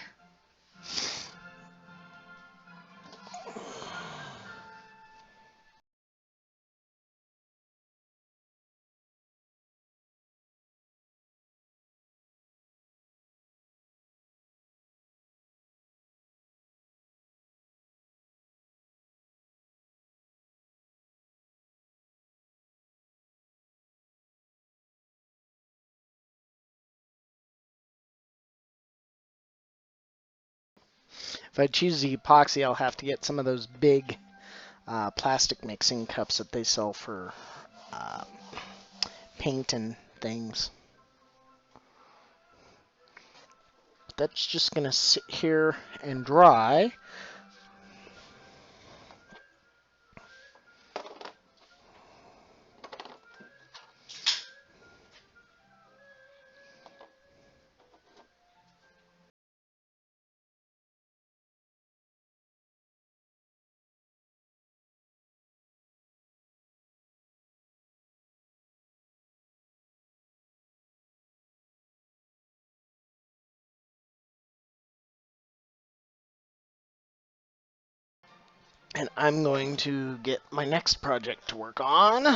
[SPEAKER 1] If I choose the epoxy, I'll have to get some of those big plastic mixing cups that they sell for paint and things. That's just going to sit here and dry. And I'm going to get my next project to work on.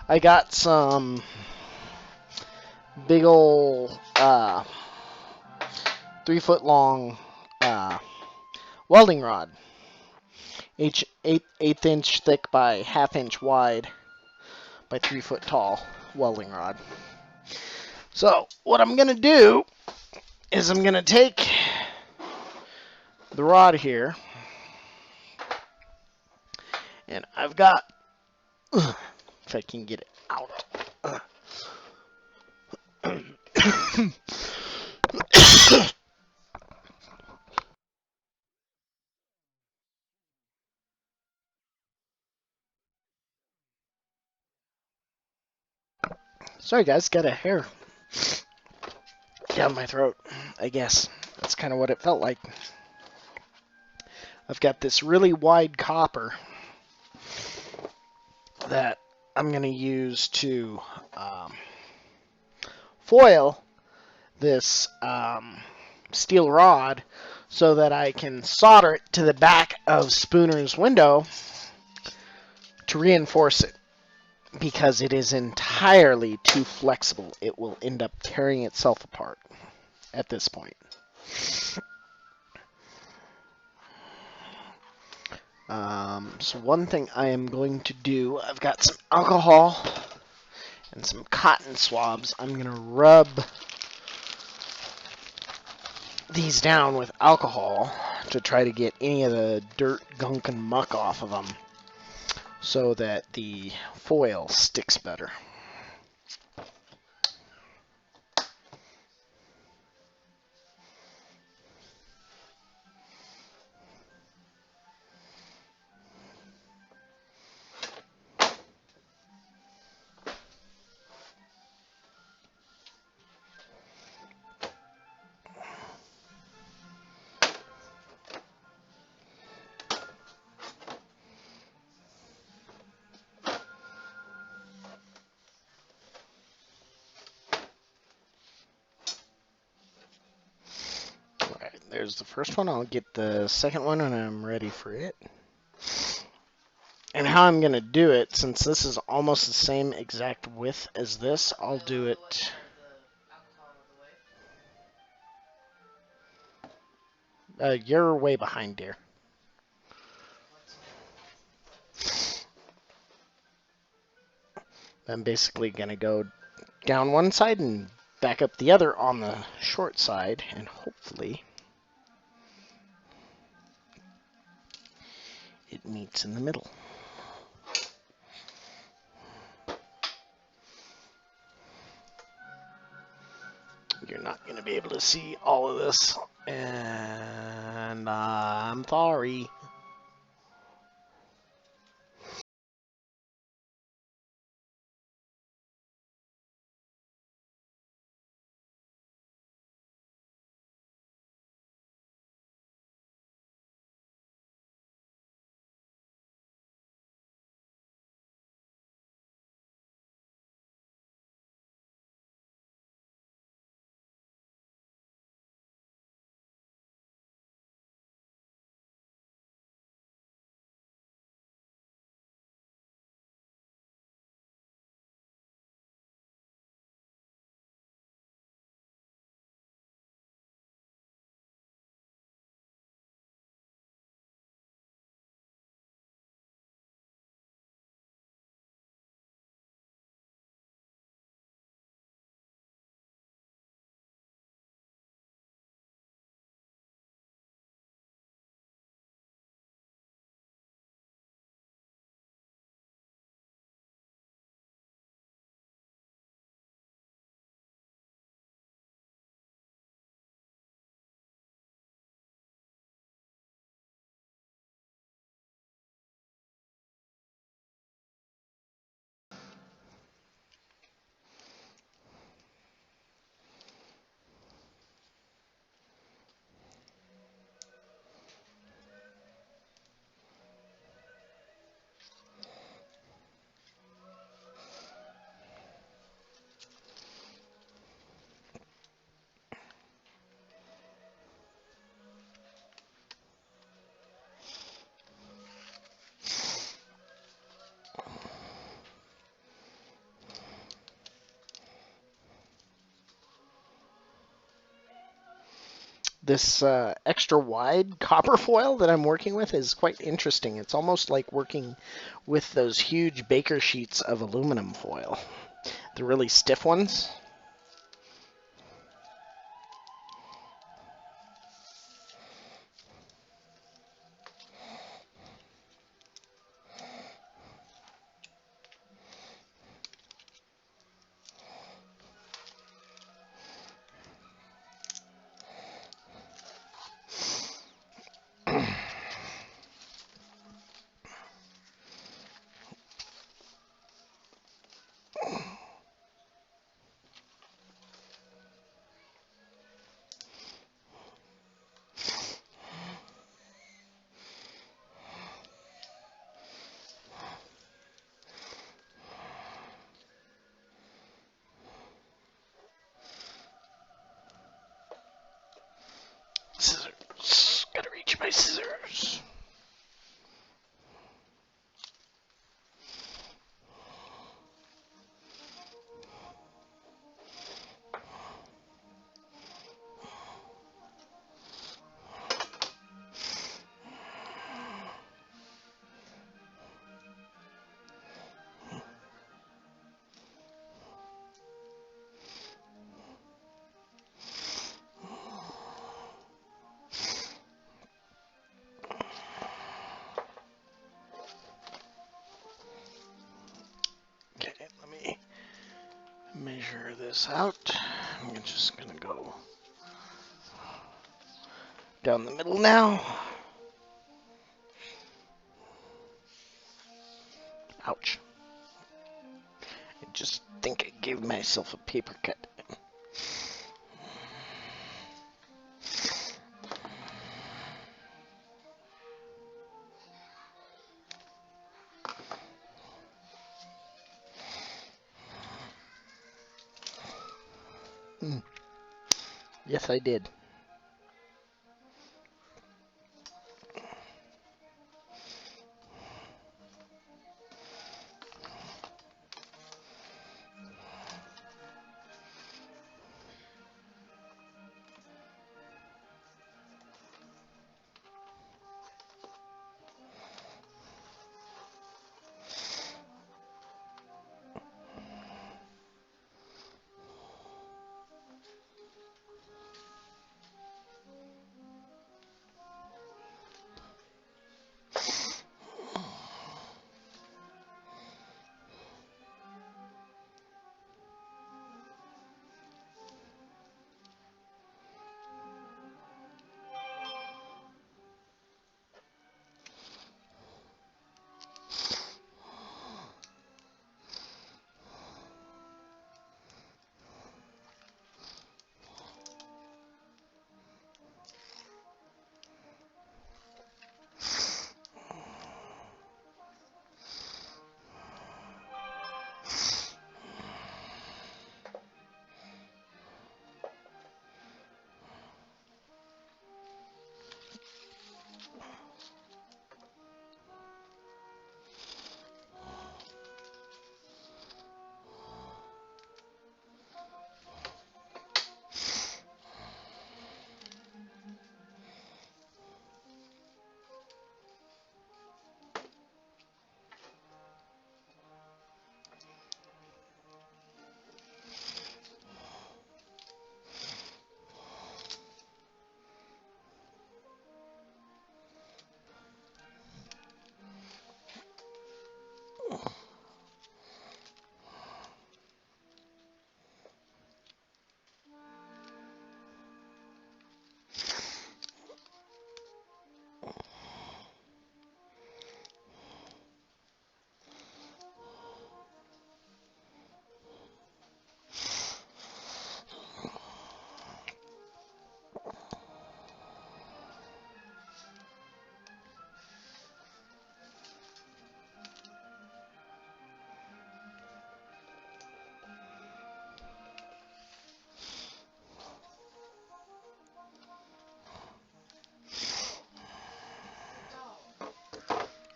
[SPEAKER 1] I got some big ol' 3-foot long welding rod. Each 8 inch thick by 1/2 inch wide by 3 foot tall welding rod. So what I'm gonna do is I'm gonna take the rod here, and I've got, if I can get it out. Sorry guys, got a hair down my throat, I guess. That's kind of what it felt like. I've got this really wide copper that I'm going to use to foil this steel rod so that I can solder it to the back of Spooner's window to reinforce it, because it is entirely too flexible. It will end up tearing itself apart at this point. So one thing I am going to do, I've got some alcohol and some cotton swabs. I'm going to rub these down with alcohol to try to get any of the dirt, gunk, and muck off of them so that the foil sticks better. there's the first one. I'll get the second one when I'm ready for it. And how I'm going to do it, since this is almost the same exact width as this, I'll do it... you're way behind, dear. I'm basically going to go down one side and back up the other on the short side, and hopefully it meets in the middle. You're not going to be able to see all of this, and I'm sorry. This extra wide copper foil that I'm working with is quite interesting. It's almost like working with those huge baker sheets of aluminum foil. The really stiff ones. Scissors. Gotta reach my scissors. Okay, let me measure this out. I'm just gonna go down the middle now. Ouch. I just think I gave myself a paper cut. Yes, I did.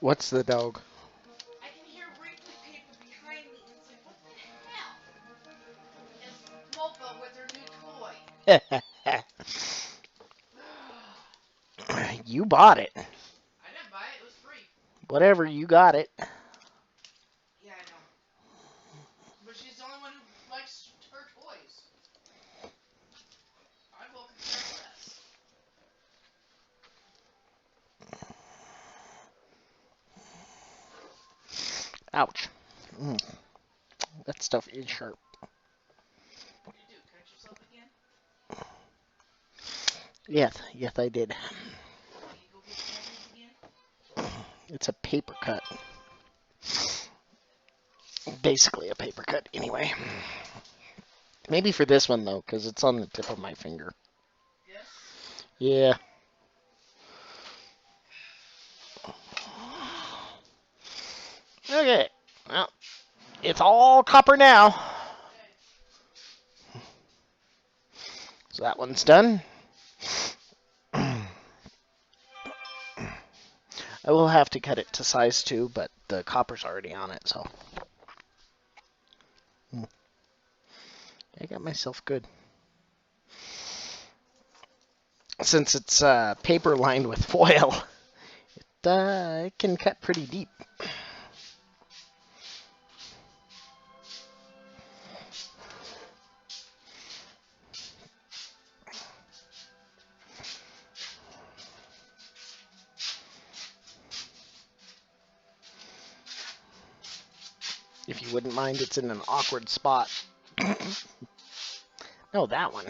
[SPEAKER 1] What's the dog?
[SPEAKER 2] I can hear wrinkly paper behind me, and it's like, what the hell? It's Mopa with her new toy.
[SPEAKER 1] You bought it.
[SPEAKER 2] I didn't buy it. It was free.
[SPEAKER 1] Whatever, you got it.
[SPEAKER 2] Yeah, I know. But she's the only one who likes her toys. I will care less.
[SPEAKER 1] Ouch. Mm, that stuff is sharp.
[SPEAKER 2] What did you do? Cut yourself again?
[SPEAKER 1] Yes, I did.
[SPEAKER 2] Did you go get stitches again?
[SPEAKER 1] It's a paper cut. Basically a paper cut, anyway. Maybe for this one, though, because it's on the tip of my finger.
[SPEAKER 2] Yes.
[SPEAKER 1] Yeah. Okay. Well, it's all copper now.
[SPEAKER 2] Okay.
[SPEAKER 1] So that one's done. I will have to cut it to size 2, but the copper's already on it, so. I got myself good. Since it's paper lined with foil, it can cut pretty deep. If you wouldn't mind, it's in an awkward spot. No, that one.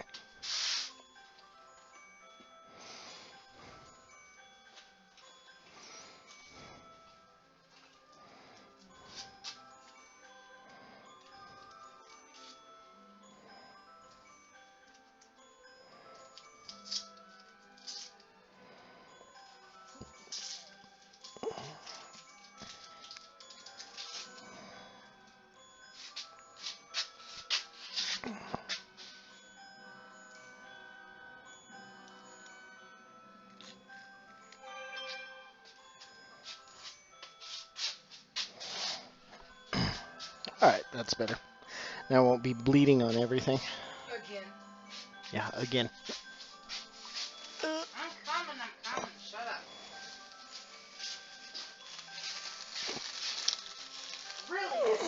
[SPEAKER 1] Alright, that's better. Now I won't be bleeding on everything.
[SPEAKER 2] Again.
[SPEAKER 1] Yeah, again.
[SPEAKER 2] I'm coming. Shut up. Really?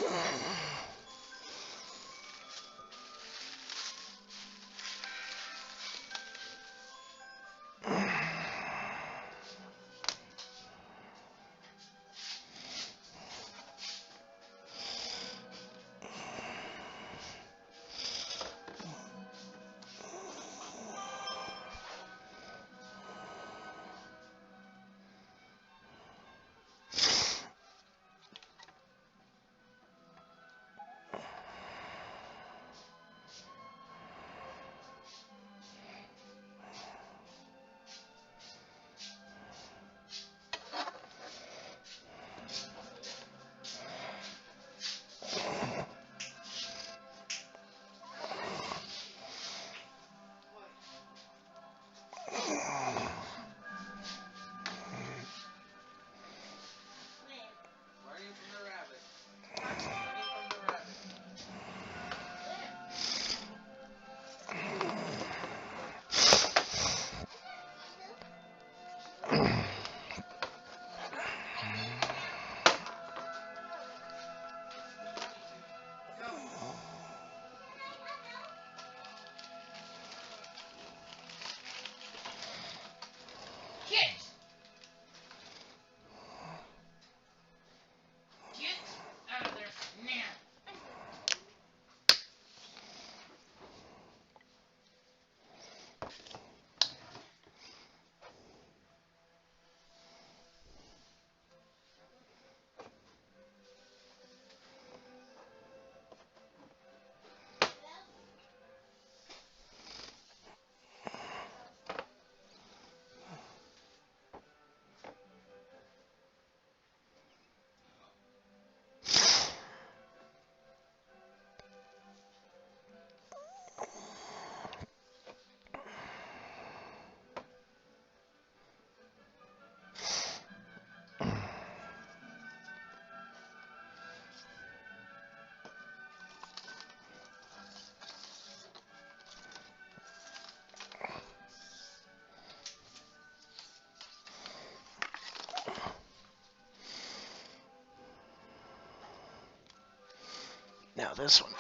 [SPEAKER 1] this one.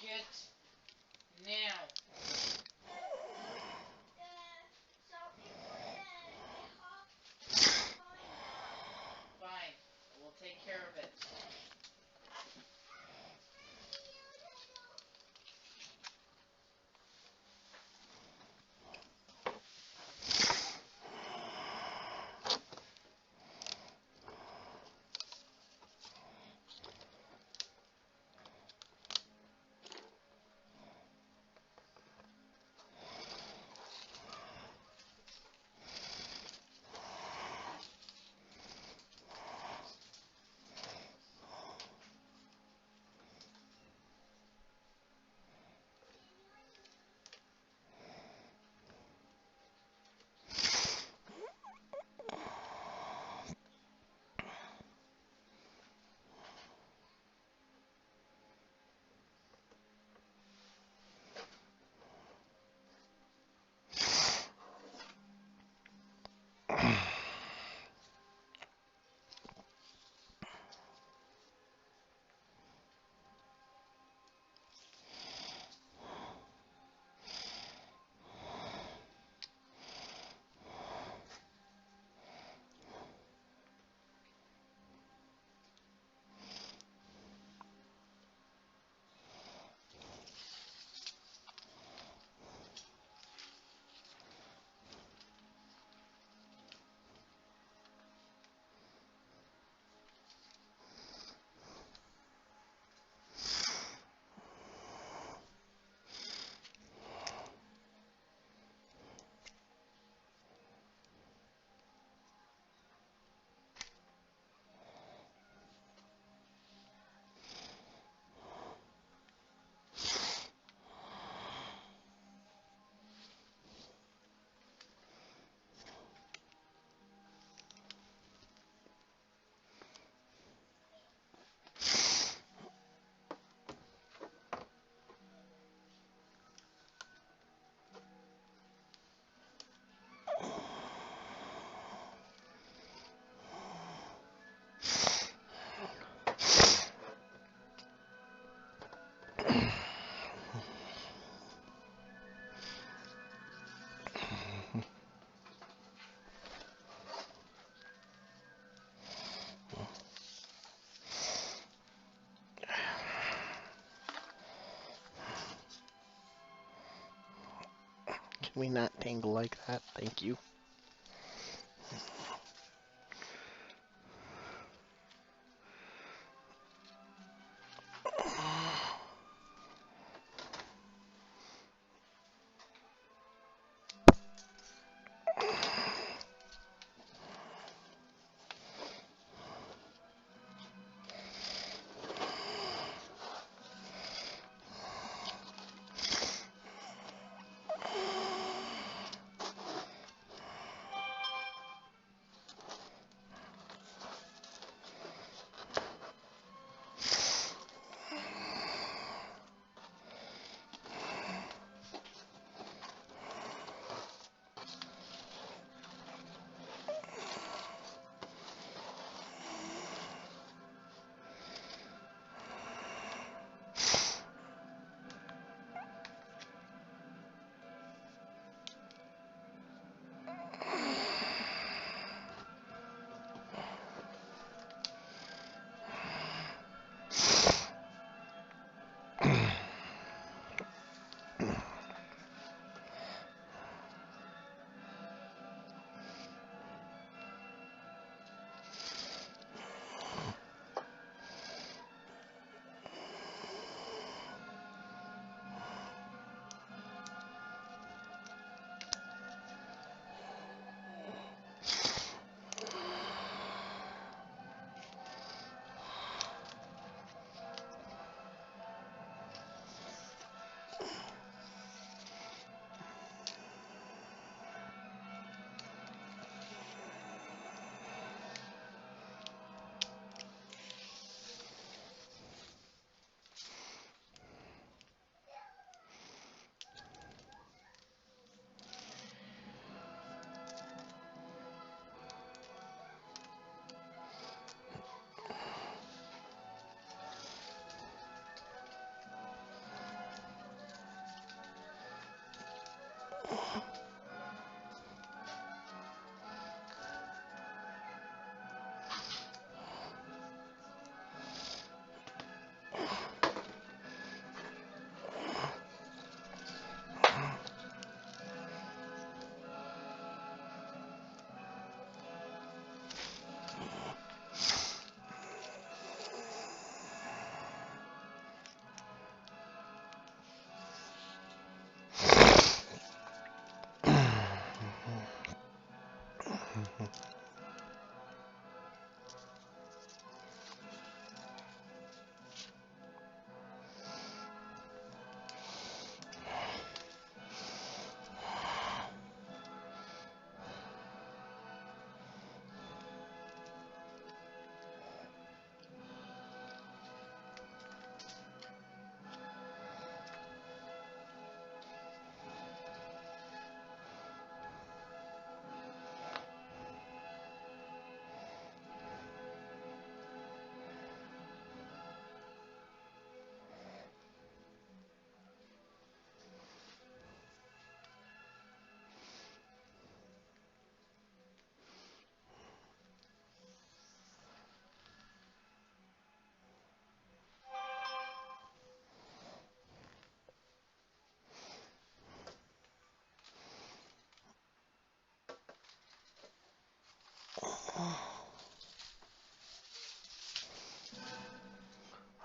[SPEAKER 2] Get now. Fine. We'll take care of it. Can we not tangle like that? Thank you.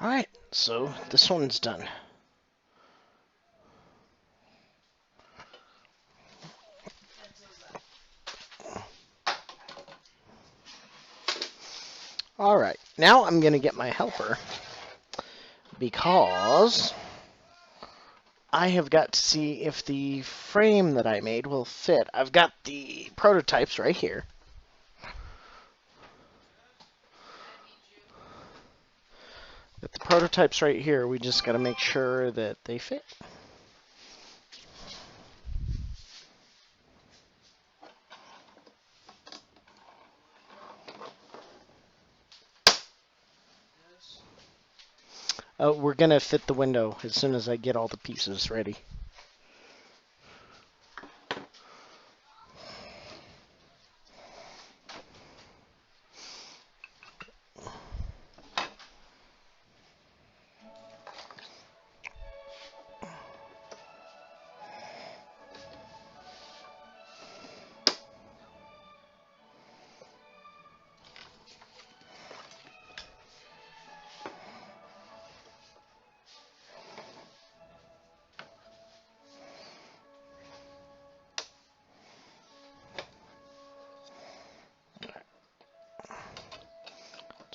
[SPEAKER 1] Alright, so this one's done.
[SPEAKER 2] And so's that.
[SPEAKER 1] Alright, now I'm going to get my helper because I have got to see if the frame that I made will fit. I've got the prototypes right here.
[SPEAKER 2] I need you.
[SPEAKER 1] With the prototypes right here, we just got to make sure that they fit.
[SPEAKER 3] Yes.
[SPEAKER 1] We're going to fit the window as soon as I get all the pieces ready.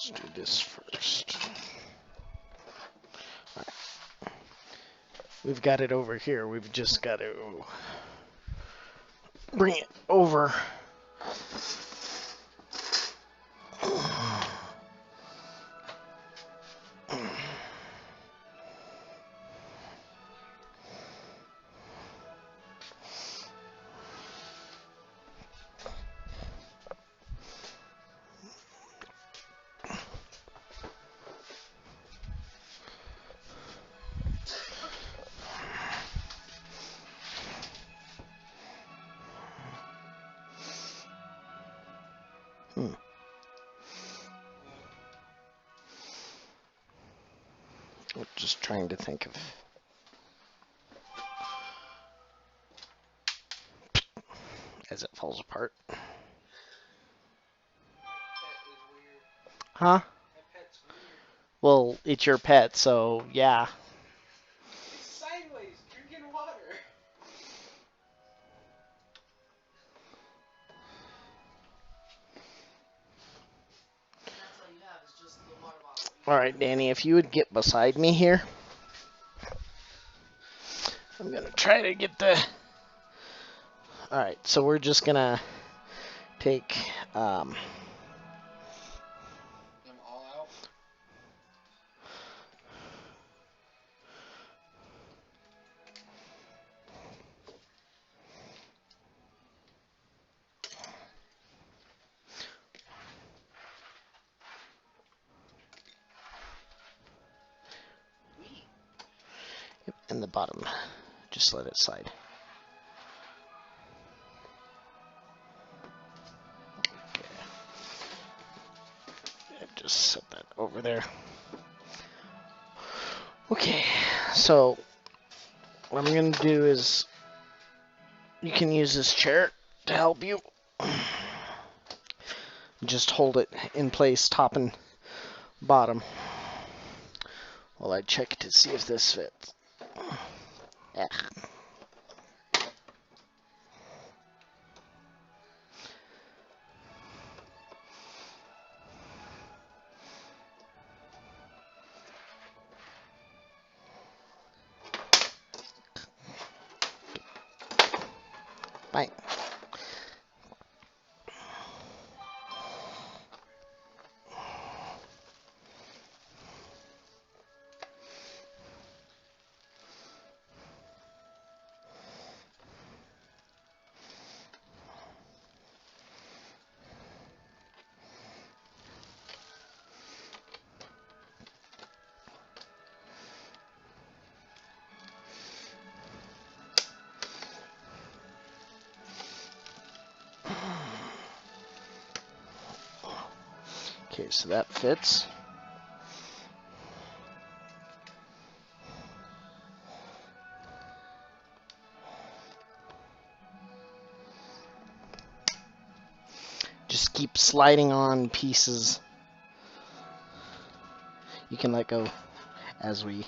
[SPEAKER 1] Let's do this first. Alright. We've got it over here. We've just got to bring it over. We're just trying to think of as it falls apart.
[SPEAKER 3] That pet is weird.
[SPEAKER 1] Huh?
[SPEAKER 3] That pet's weird.
[SPEAKER 1] Well, it's your pet, so yeah.
[SPEAKER 3] It's sideways, drinking water.
[SPEAKER 2] And that's all you have is just the water bottle.
[SPEAKER 1] Alright, Danny, if you would get beside me here. I'm gonna try to get the... Alright, so we're just gonna take...
[SPEAKER 3] Them all out.
[SPEAKER 2] Sweet.
[SPEAKER 1] in the bottom. Just let it slide. Just set that over there. Okay, so what I'm gonna do is you can use this chair to help you. Just hold it in place, top and bottom, while I check to see if this fits. Yeah. Fine. Okay, so that fits. just keep sliding on pieces. You can let go as we...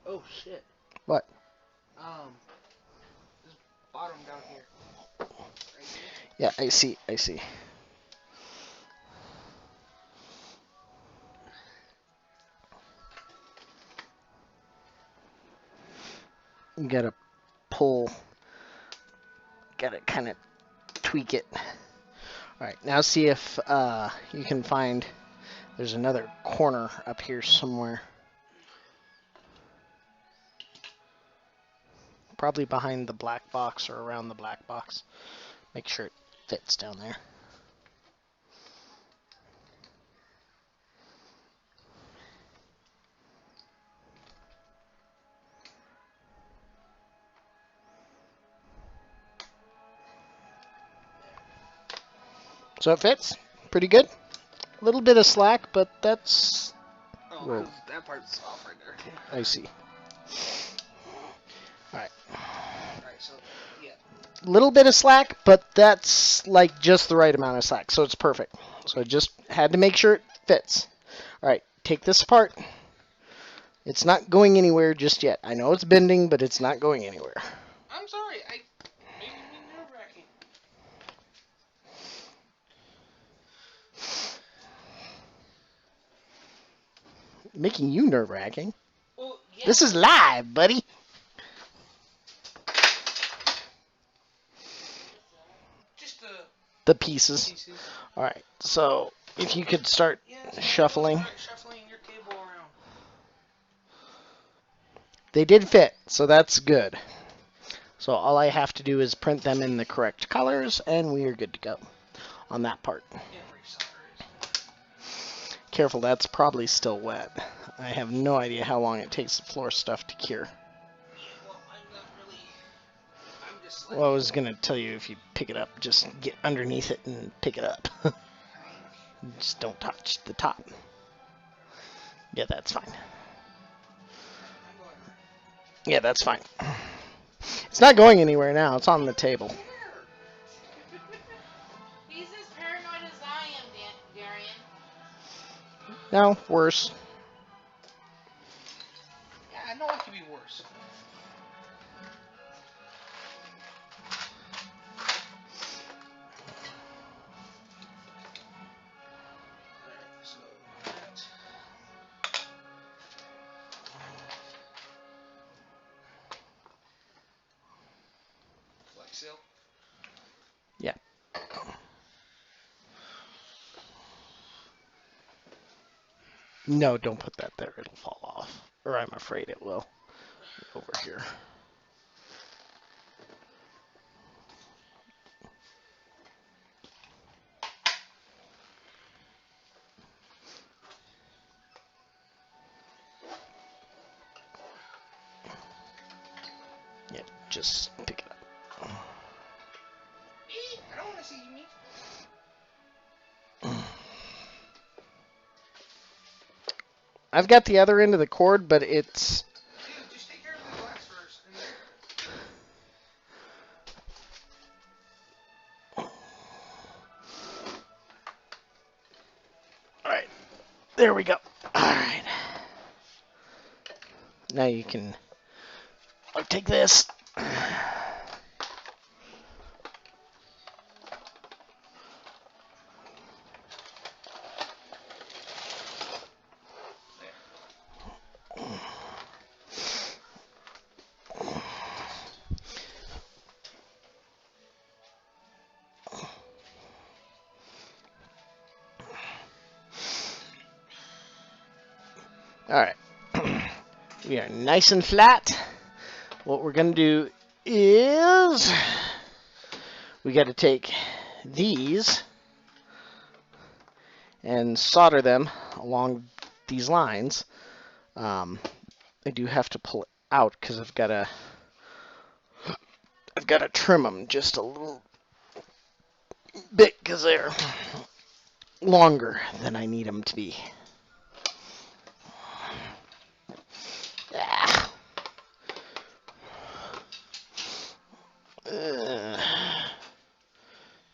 [SPEAKER 3] Oh shit.
[SPEAKER 1] What?
[SPEAKER 3] This bottom down here. Right here.
[SPEAKER 1] Yeah, I see. You gotta pull, gotta kind of tweak it. Alright, now see if you can find, there's another corner up here somewhere. Probably behind the black box or around the black box. Make sure it fits down there. So it fits. Pretty good. A little bit of slack, but that's...
[SPEAKER 3] Oh,
[SPEAKER 1] Whoa.
[SPEAKER 3] 'cause that part's off right there.
[SPEAKER 1] I see. Alright.
[SPEAKER 3] Alright, so, yeah.
[SPEAKER 1] Little bit of slack, but that's like just the right amount of slack, so it's perfect. So I just had to make sure it fits. Alright, take this apart. It's not going anywhere just yet. I know it's bending, but it's not going anywhere.
[SPEAKER 3] I'm sorry, making me nerve-wracking.
[SPEAKER 1] Making you nerve-wracking.
[SPEAKER 3] Well, yeah.
[SPEAKER 1] This is live, buddy.
[SPEAKER 3] Just
[SPEAKER 1] The pieces.
[SPEAKER 3] pieces.
[SPEAKER 1] Alright, so if you could start
[SPEAKER 3] Yeah, so
[SPEAKER 1] shuffling.
[SPEAKER 3] start shuffling your cable around.
[SPEAKER 1] They did fit, so that's good. So all I have to do is print them in the correct colors, and we are good to go on that part.
[SPEAKER 3] Every solder is.
[SPEAKER 1] Careful, that's probably still wet. I have no idea how long it takes the floor stuff to cure.
[SPEAKER 3] Yeah, well, I'm not really. I'm just.
[SPEAKER 1] Well, I was going to tell you if you pick it up, just get underneath it and pick it up. Just don't touch the top. Yeah, that's fine. Yeah, that's fine. It's not going anywhere now. It's on the table.
[SPEAKER 2] He's as paranoid as I am, Darian.
[SPEAKER 1] No, worse.
[SPEAKER 3] Yeah, I know it could be worse. Alright, so that. Flex seal.
[SPEAKER 1] Yeah. No, don't put that there. It'll fall off. Or I'm afraid it will. Over here. Yeah, just pick it up.
[SPEAKER 3] I don't want to see you, me.
[SPEAKER 1] I've got the other end of the cord, but it's...
[SPEAKER 3] Dude, just take care of the glass first.
[SPEAKER 1] Alright. There we go. Alright. Now you can... I'll take this. Alright. We are nice and flat. What we're going to do is... we got to take these and solder them along these lines. I do have to pull it out because I've got a I've got to trim them just a little bit because they're longer than I need them to be. Ah.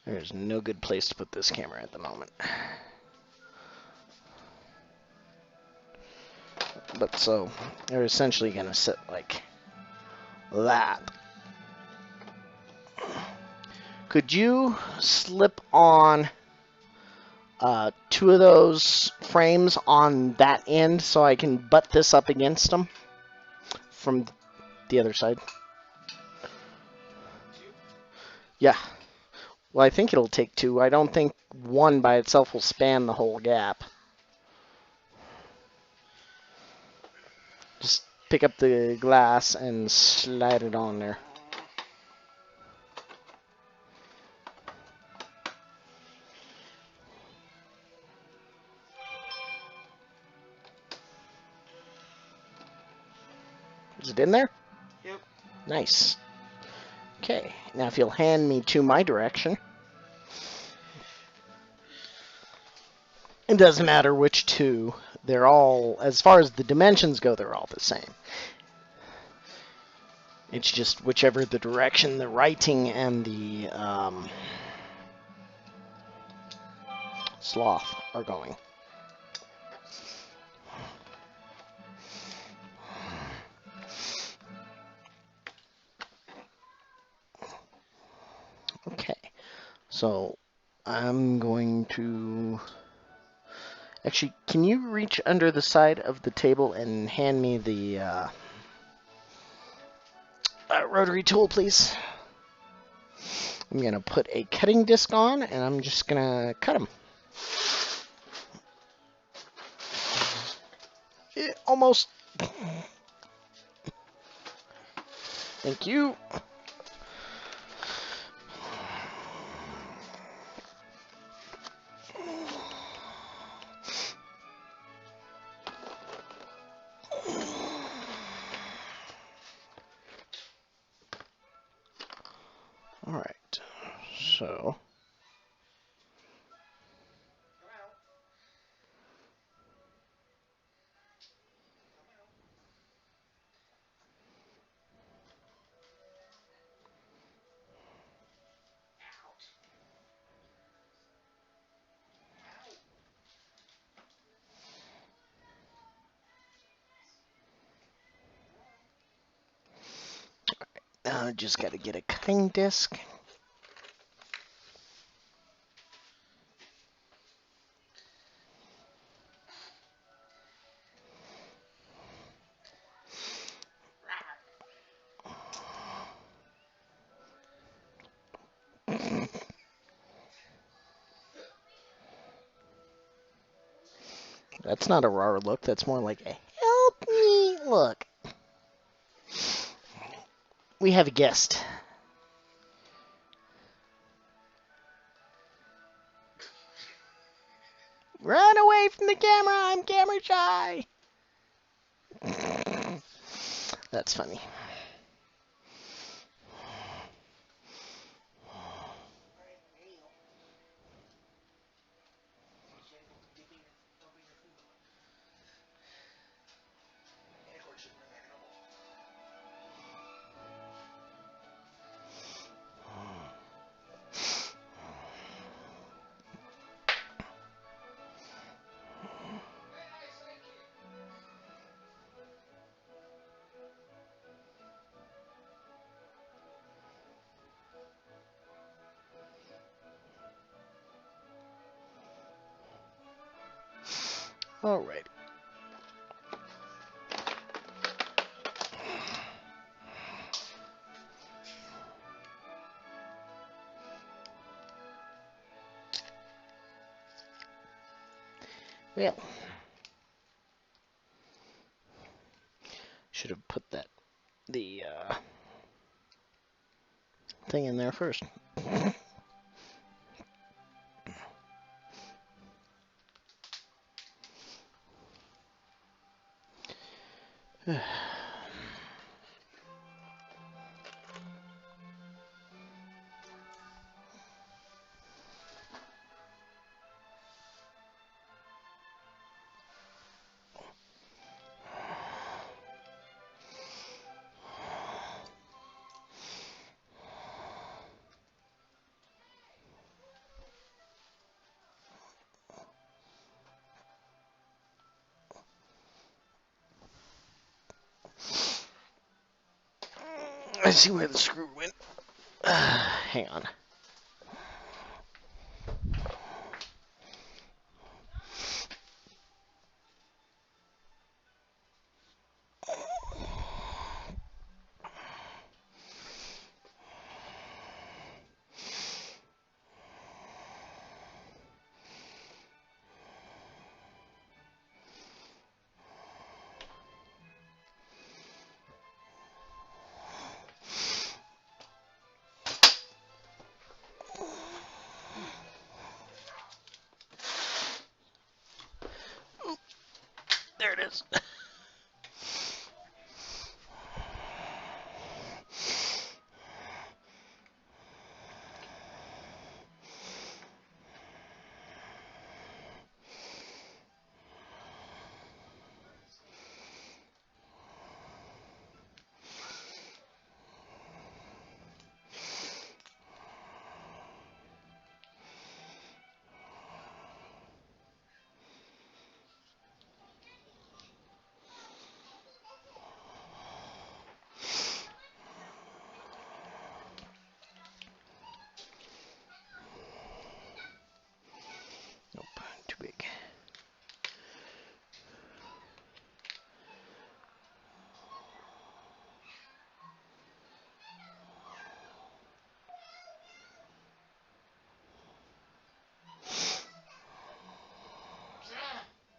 [SPEAKER 1] There's no good place to put this camera at the moment. But so, they're essentially going to sit like that. Could you slip on two of those frames on that end so I can butt this up against them from the other side? Yeah. Well, I think it'll take two. I don't think one by itself will span the whole gap. Just pick up the glass and slide it on there. Is it in there?
[SPEAKER 3] Yep.
[SPEAKER 1] Nice. Okay, now if you'll hand me to my direction. It doesn't matter which two. They're all, as far as the dimensions go, they're all the same. It's just whichever the direction the writing and the sloth are going. Okay, so I'm going to... Actually, can you reach under the side of the table and hand me the rotary tool, please? I'm going to put a cutting disc on, and I'm just going to cut them. Almost. Thank you. All right, so... just got to get a cutting disc. That's not a raw look. That's more like a help me look. We have a guest. Run away from the camera. I'm camera shy. That's funny. All right. Well, should have put the thing in there first. I see where the screw went. Hang on. There it is. Nope, too big.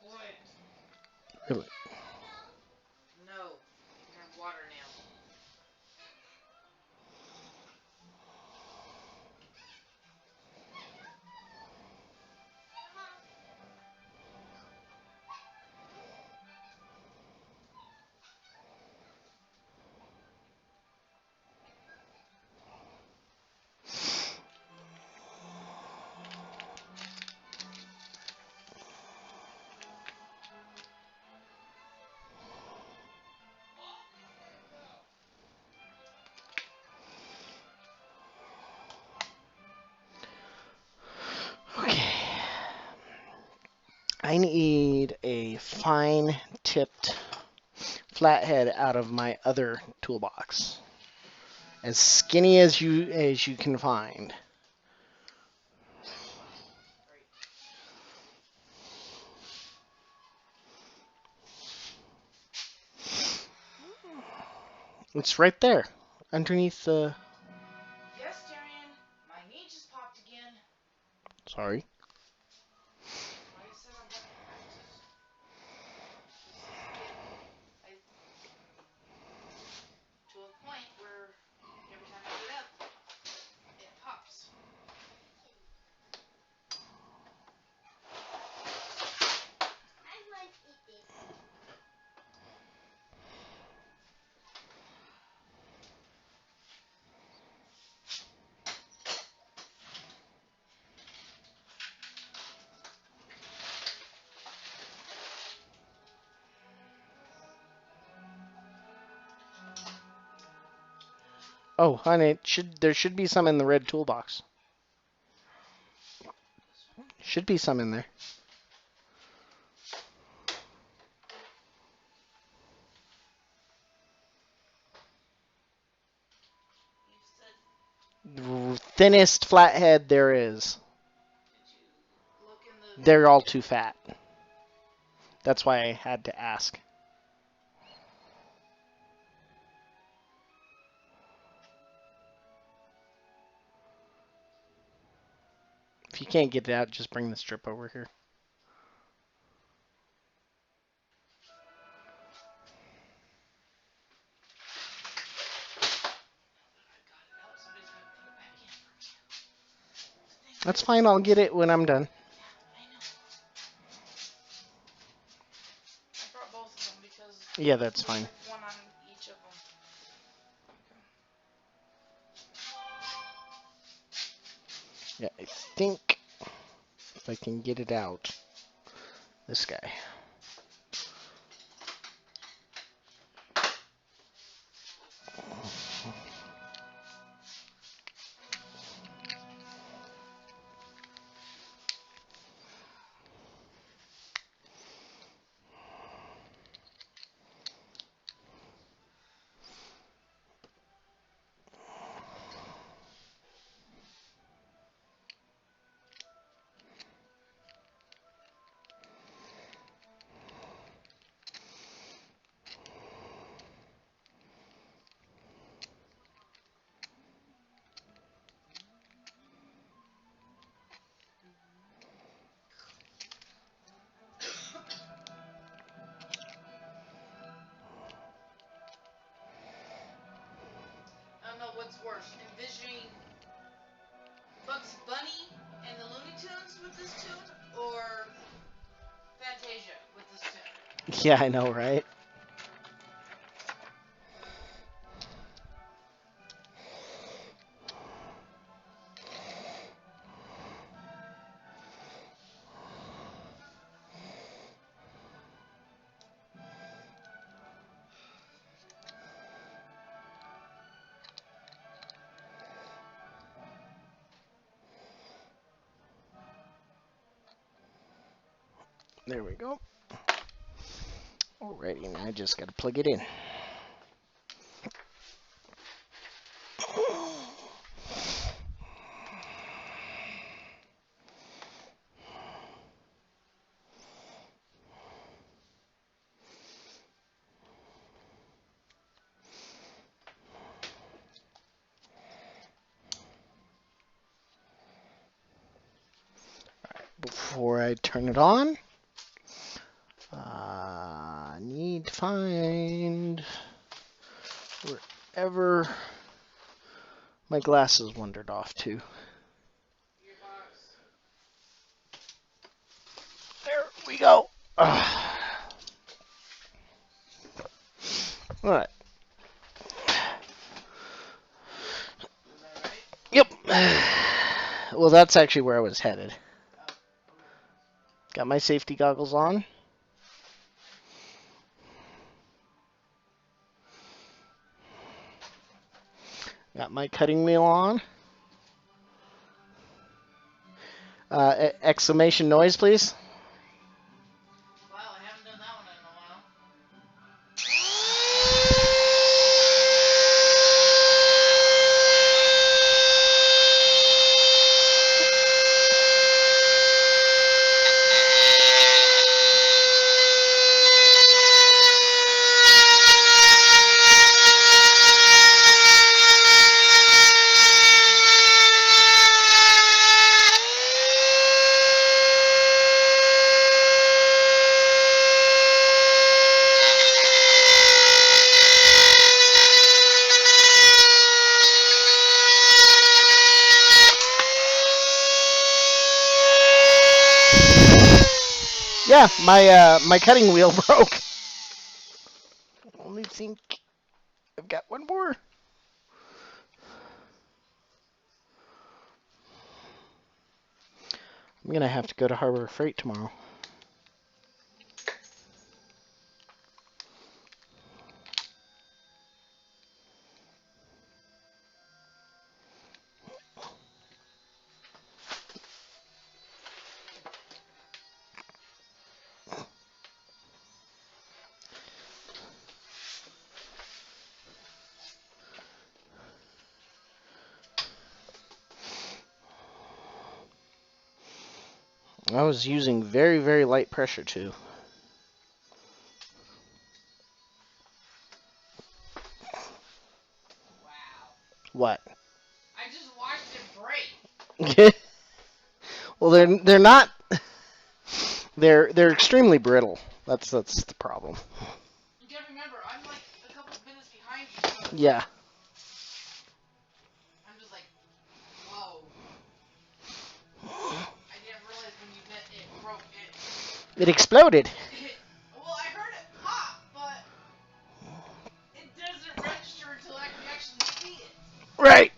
[SPEAKER 3] What?
[SPEAKER 1] Really?
[SPEAKER 2] No. You can have water now.
[SPEAKER 1] Okay. I need a fine tipped flathead out of my other toolbox. As skinny as you can find.
[SPEAKER 2] Right.
[SPEAKER 1] It's right there, underneath the.
[SPEAKER 2] Yes, Darian. My knee just popped again.
[SPEAKER 1] Sorry.
[SPEAKER 2] That's why I said I'm gonna practice. Just get I to a point where every time I get up, it pops.
[SPEAKER 1] Oh, honey, there should be some in the red toolbox.
[SPEAKER 2] This one?
[SPEAKER 1] Should be some in there.
[SPEAKER 2] You said,
[SPEAKER 1] The thinnest flathead there is.
[SPEAKER 2] did you look in the...
[SPEAKER 1] They're all too fat. That's why I had to ask. If you can't get it out, just bring the strip over here.
[SPEAKER 2] I got it out. Somebody's gonna put it back in for me. The thing
[SPEAKER 1] That's
[SPEAKER 2] is...
[SPEAKER 1] fine, I'll get it when I'm done.
[SPEAKER 2] Yeah, I know. I brought both of them because
[SPEAKER 1] Yeah, that's
[SPEAKER 2] there's
[SPEAKER 1] fine.
[SPEAKER 2] like one on each of them.
[SPEAKER 1] Yeah, I think if I can get it out, this guy.
[SPEAKER 2] what's worse, envisioning Bugs Bunny and the Looney Tunes with this tune, or Fantasia with this tune?
[SPEAKER 1] Yeah, I know, right? There we go. Alrighty, now I just gotta plug it in. Before I turn it on, I need to find wherever my glasses wandered off to.
[SPEAKER 2] Gearbox.
[SPEAKER 1] There we go. Alright.
[SPEAKER 2] Is that right?
[SPEAKER 1] Yep. Well, that's actually where I was headed.
[SPEAKER 2] Oh, okay.
[SPEAKER 1] Got my safety goggles on. Got my cutting wheel on. Exclamation noise, please.
[SPEAKER 2] Wow, I haven't done that one in a while.
[SPEAKER 1] Yeah, my cutting wheel broke. Only think I've got one more. I'm gonna have to go to Harbor Freight tomorrow. I was using very, very light pressure too.
[SPEAKER 2] Wow.
[SPEAKER 1] What?
[SPEAKER 2] I just watched it break.
[SPEAKER 1] Well, they're not. They're extremely brittle. That's the problem.
[SPEAKER 2] You gotta remember, I'm like a couple minutes behind you, so it's
[SPEAKER 1] Yeah.
[SPEAKER 2] like, I'm just like, whoa. I didn't realize when you meant it broke
[SPEAKER 1] It exploded.
[SPEAKER 2] well, I heard it pop, but it doesn't register until you actually see it.
[SPEAKER 1] Right.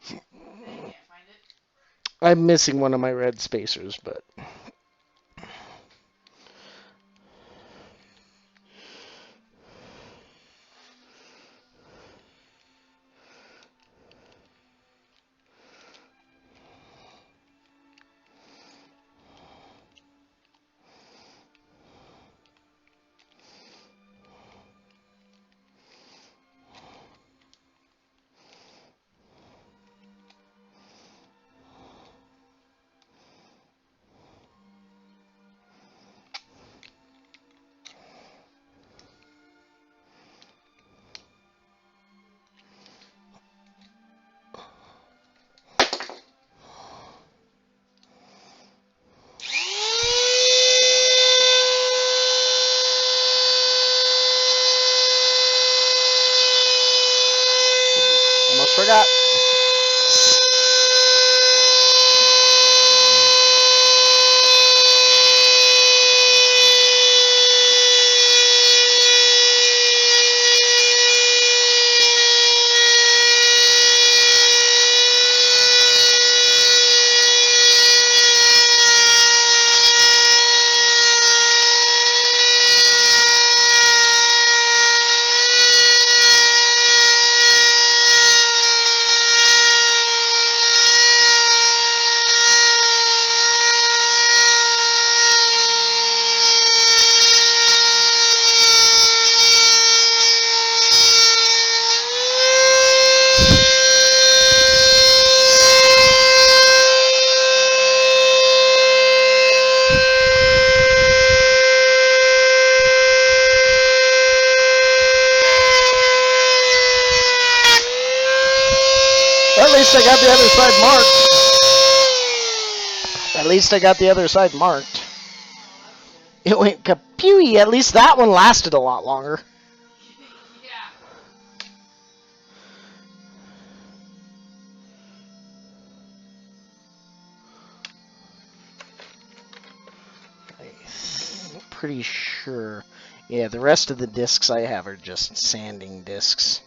[SPEAKER 2] And you can't find it?
[SPEAKER 1] I'm missing one of my red spacers, but least I got the other side marked. At least I got the other side marked.
[SPEAKER 2] Oh, that's good.
[SPEAKER 1] It went kapooey. At least that one lasted a lot longer.
[SPEAKER 2] Yeah.
[SPEAKER 1] I'm pretty sure. Yeah, the rest of the discs I have are just sanding discs.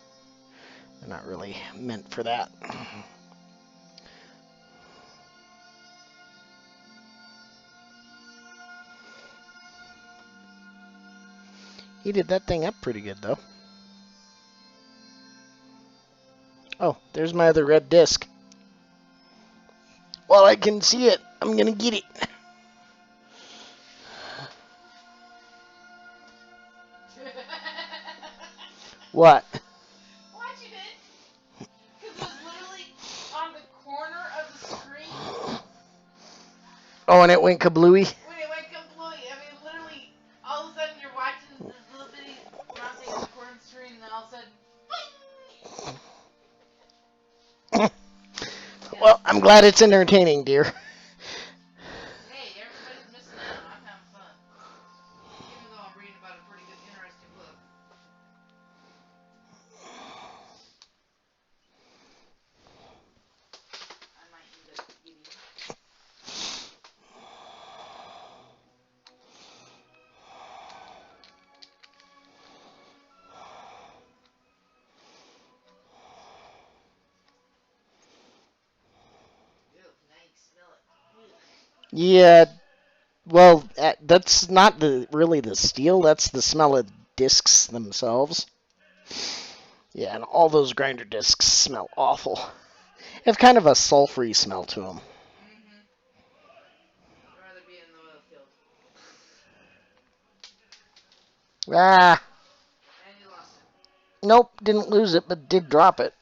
[SPEAKER 1] They're not really meant for that. He did that thing up pretty good, though. Oh, there's my other red disc. While I can see it, I'm gonna get it. What?
[SPEAKER 2] Watching it, because it was literally on the corner of the screen
[SPEAKER 1] Oh, and it went kablooey?
[SPEAKER 2] when it went kablooey. I mean, literally, all of a sudden you're watching this little bitty round thing in the corner of the screen, and then all of a sudden, boing! Yes.
[SPEAKER 1] Well, I'm glad it's entertaining, dear.
[SPEAKER 2] Hey, everybody's missing out. I'm having fun. Even though I'm reading about a pretty good, interesting book. I might end up getting. Ew, now you can smell it. Ugh.
[SPEAKER 1] Yeah, well, that's not really the steel. That's the smell of discs themselves. Yeah, and all those grinder discs smell awful. They have kind of a sulfury smell to them.
[SPEAKER 2] Mm-hmm. I'd rather be in the oil field.
[SPEAKER 1] Ah,
[SPEAKER 2] And you lost it.
[SPEAKER 1] nope, didn't lose it, but did drop it.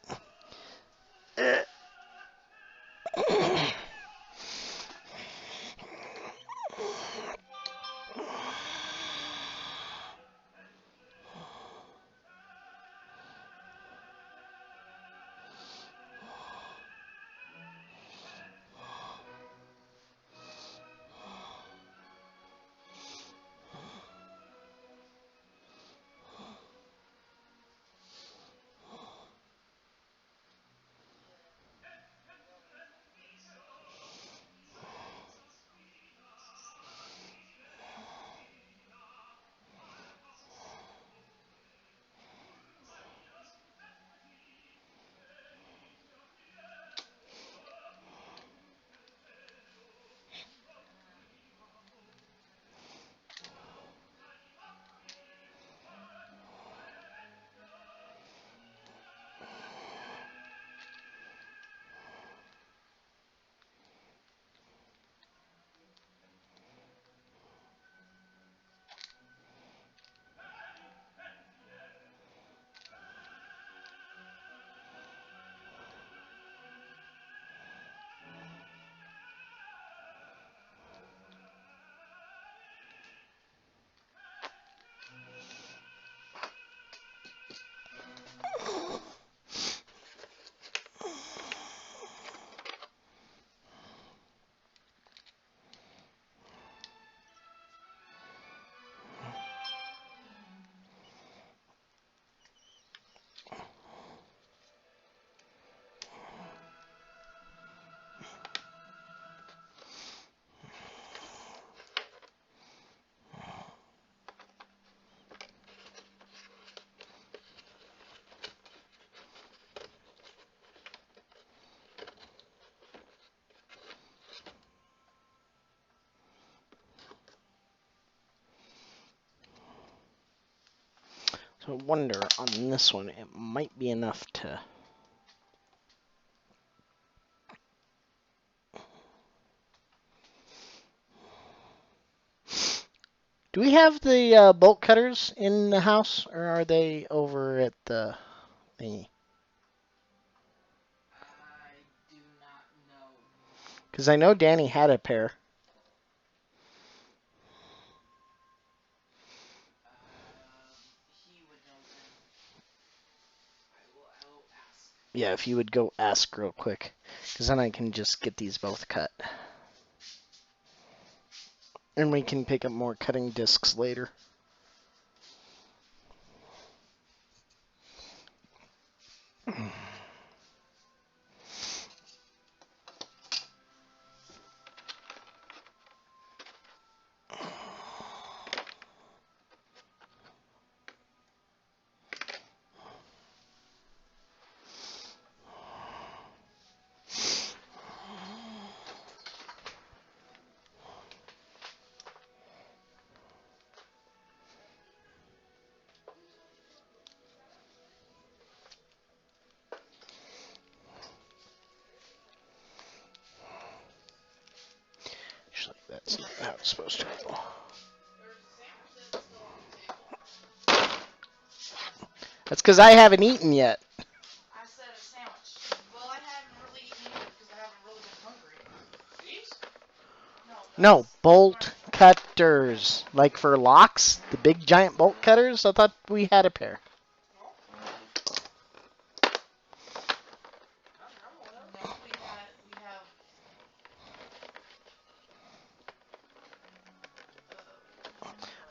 [SPEAKER 1] So I wonder on this one, it might be enough to. Do we have the bolt cutters in the house, or are they over at the thingy?
[SPEAKER 2] I do not know.
[SPEAKER 1] Because I know Danny had a pair.
[SPEAKER 2] He would know then. I will ask.
[SPEAKER 1] Yeah, if you would go ask real quick, because then I can just get these both cut. And we can pick up more cutting discs later. Actually, that's not how it's supposed to go.
[SPEAKER 2] There's a sandwich that's still on the table.
[SPEAKER 1] That's because I haven't eaten yet.
[SPEAKER 2] I said a sandwich. Well, I haven't really eaten either because I haven't really been hungry.
[SPEAKER 3] These?
[SPEAKER 2] No,
[SPEAKER 1] No,
[SPEAKER 2] those.
[SPEAKER 1] bolt cutters. Like for locks? The big giant bolt cutters? I thought we had a pair.
[SPEAKER 3] No. Not that I'm aware of.
[SPEAKER 2] No, we have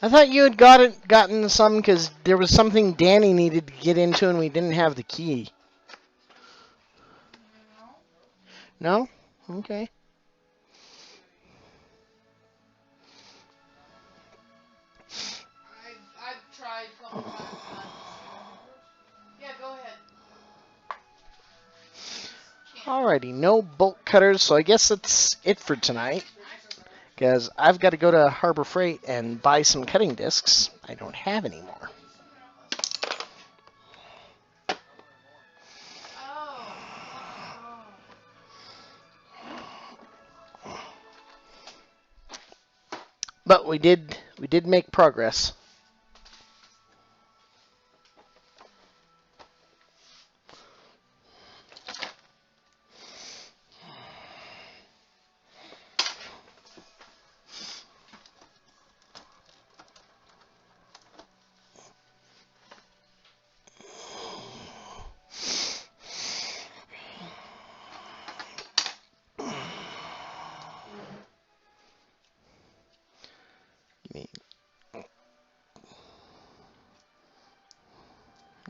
[SPEAKER 1] I thought you had gotten some because there was something Danny needed to get into and we didn't have the key.
[SPEAKER 2] no.
[SPEAKER 1] No? Okay.
[SPEAKER 2] I've tried a couple times and I just yeah, go ahead. I just can't.
[SPEAKER 1] Alrighty, no bolt cutters, so I guess that's it for tonight.
[SPEAKER 3] There's just a sandwich.
[SPEAKER 1] Because I've got to go to Harbor Freight and buy some cutting discs. I don't have any more.
[SPEAKER 3] I wanted more.
[SPEAKER 2] Oh. Oh.
[SPEAKER 1] But we did make progress.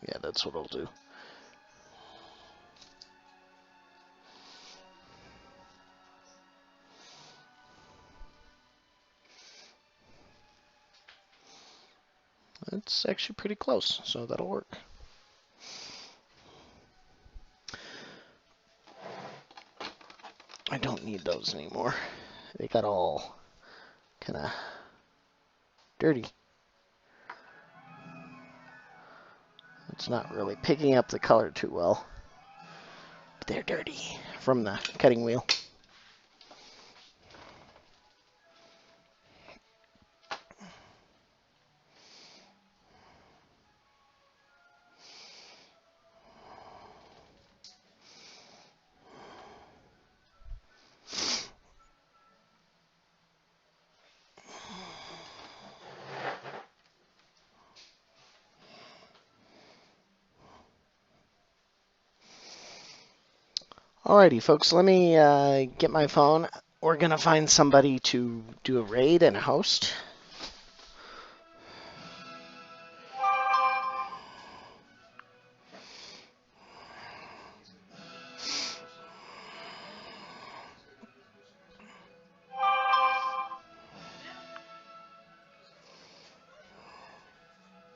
[SPEAKER 1] Yeah, that's what I'll do. It's actually pretty close, so that'll work. I don't need those anymore. They got all kind of dirty. It's not really picking up the color too well. But they're dirty from the cutting wheel. Alrighty, folks, let me get my phone. We're going to find somebody to do a raid and a host.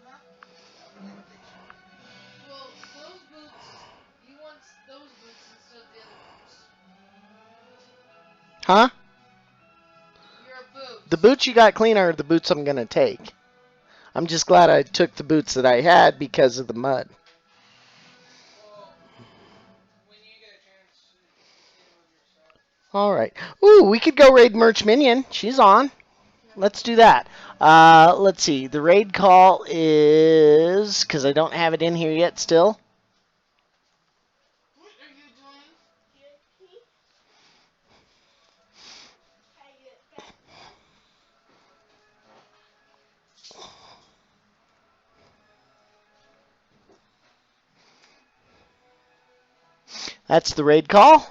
[SPEAKER 2] Huh? Well, those boots. You want those boots instead of the other boots.
[SPEAKER 1] Huh?
[SPEAKER 2] Your boots.
[SPEAKER 1] The boots you got clean are the boots I'm going to take. I'm just glad I took the boots that I had because of the mud.
[SPEAKER 3] Well, when you get a chance, see what you're set.
[SPEAKER 1] Alright. Ooh, we could go raid Merch Minion. She's on. Let's do that. Let's see. The raid call is... Because I don't have it in here yet still.
[SPEAKER 2] What are you doing?
[SPEAKER 1] That's the raid call.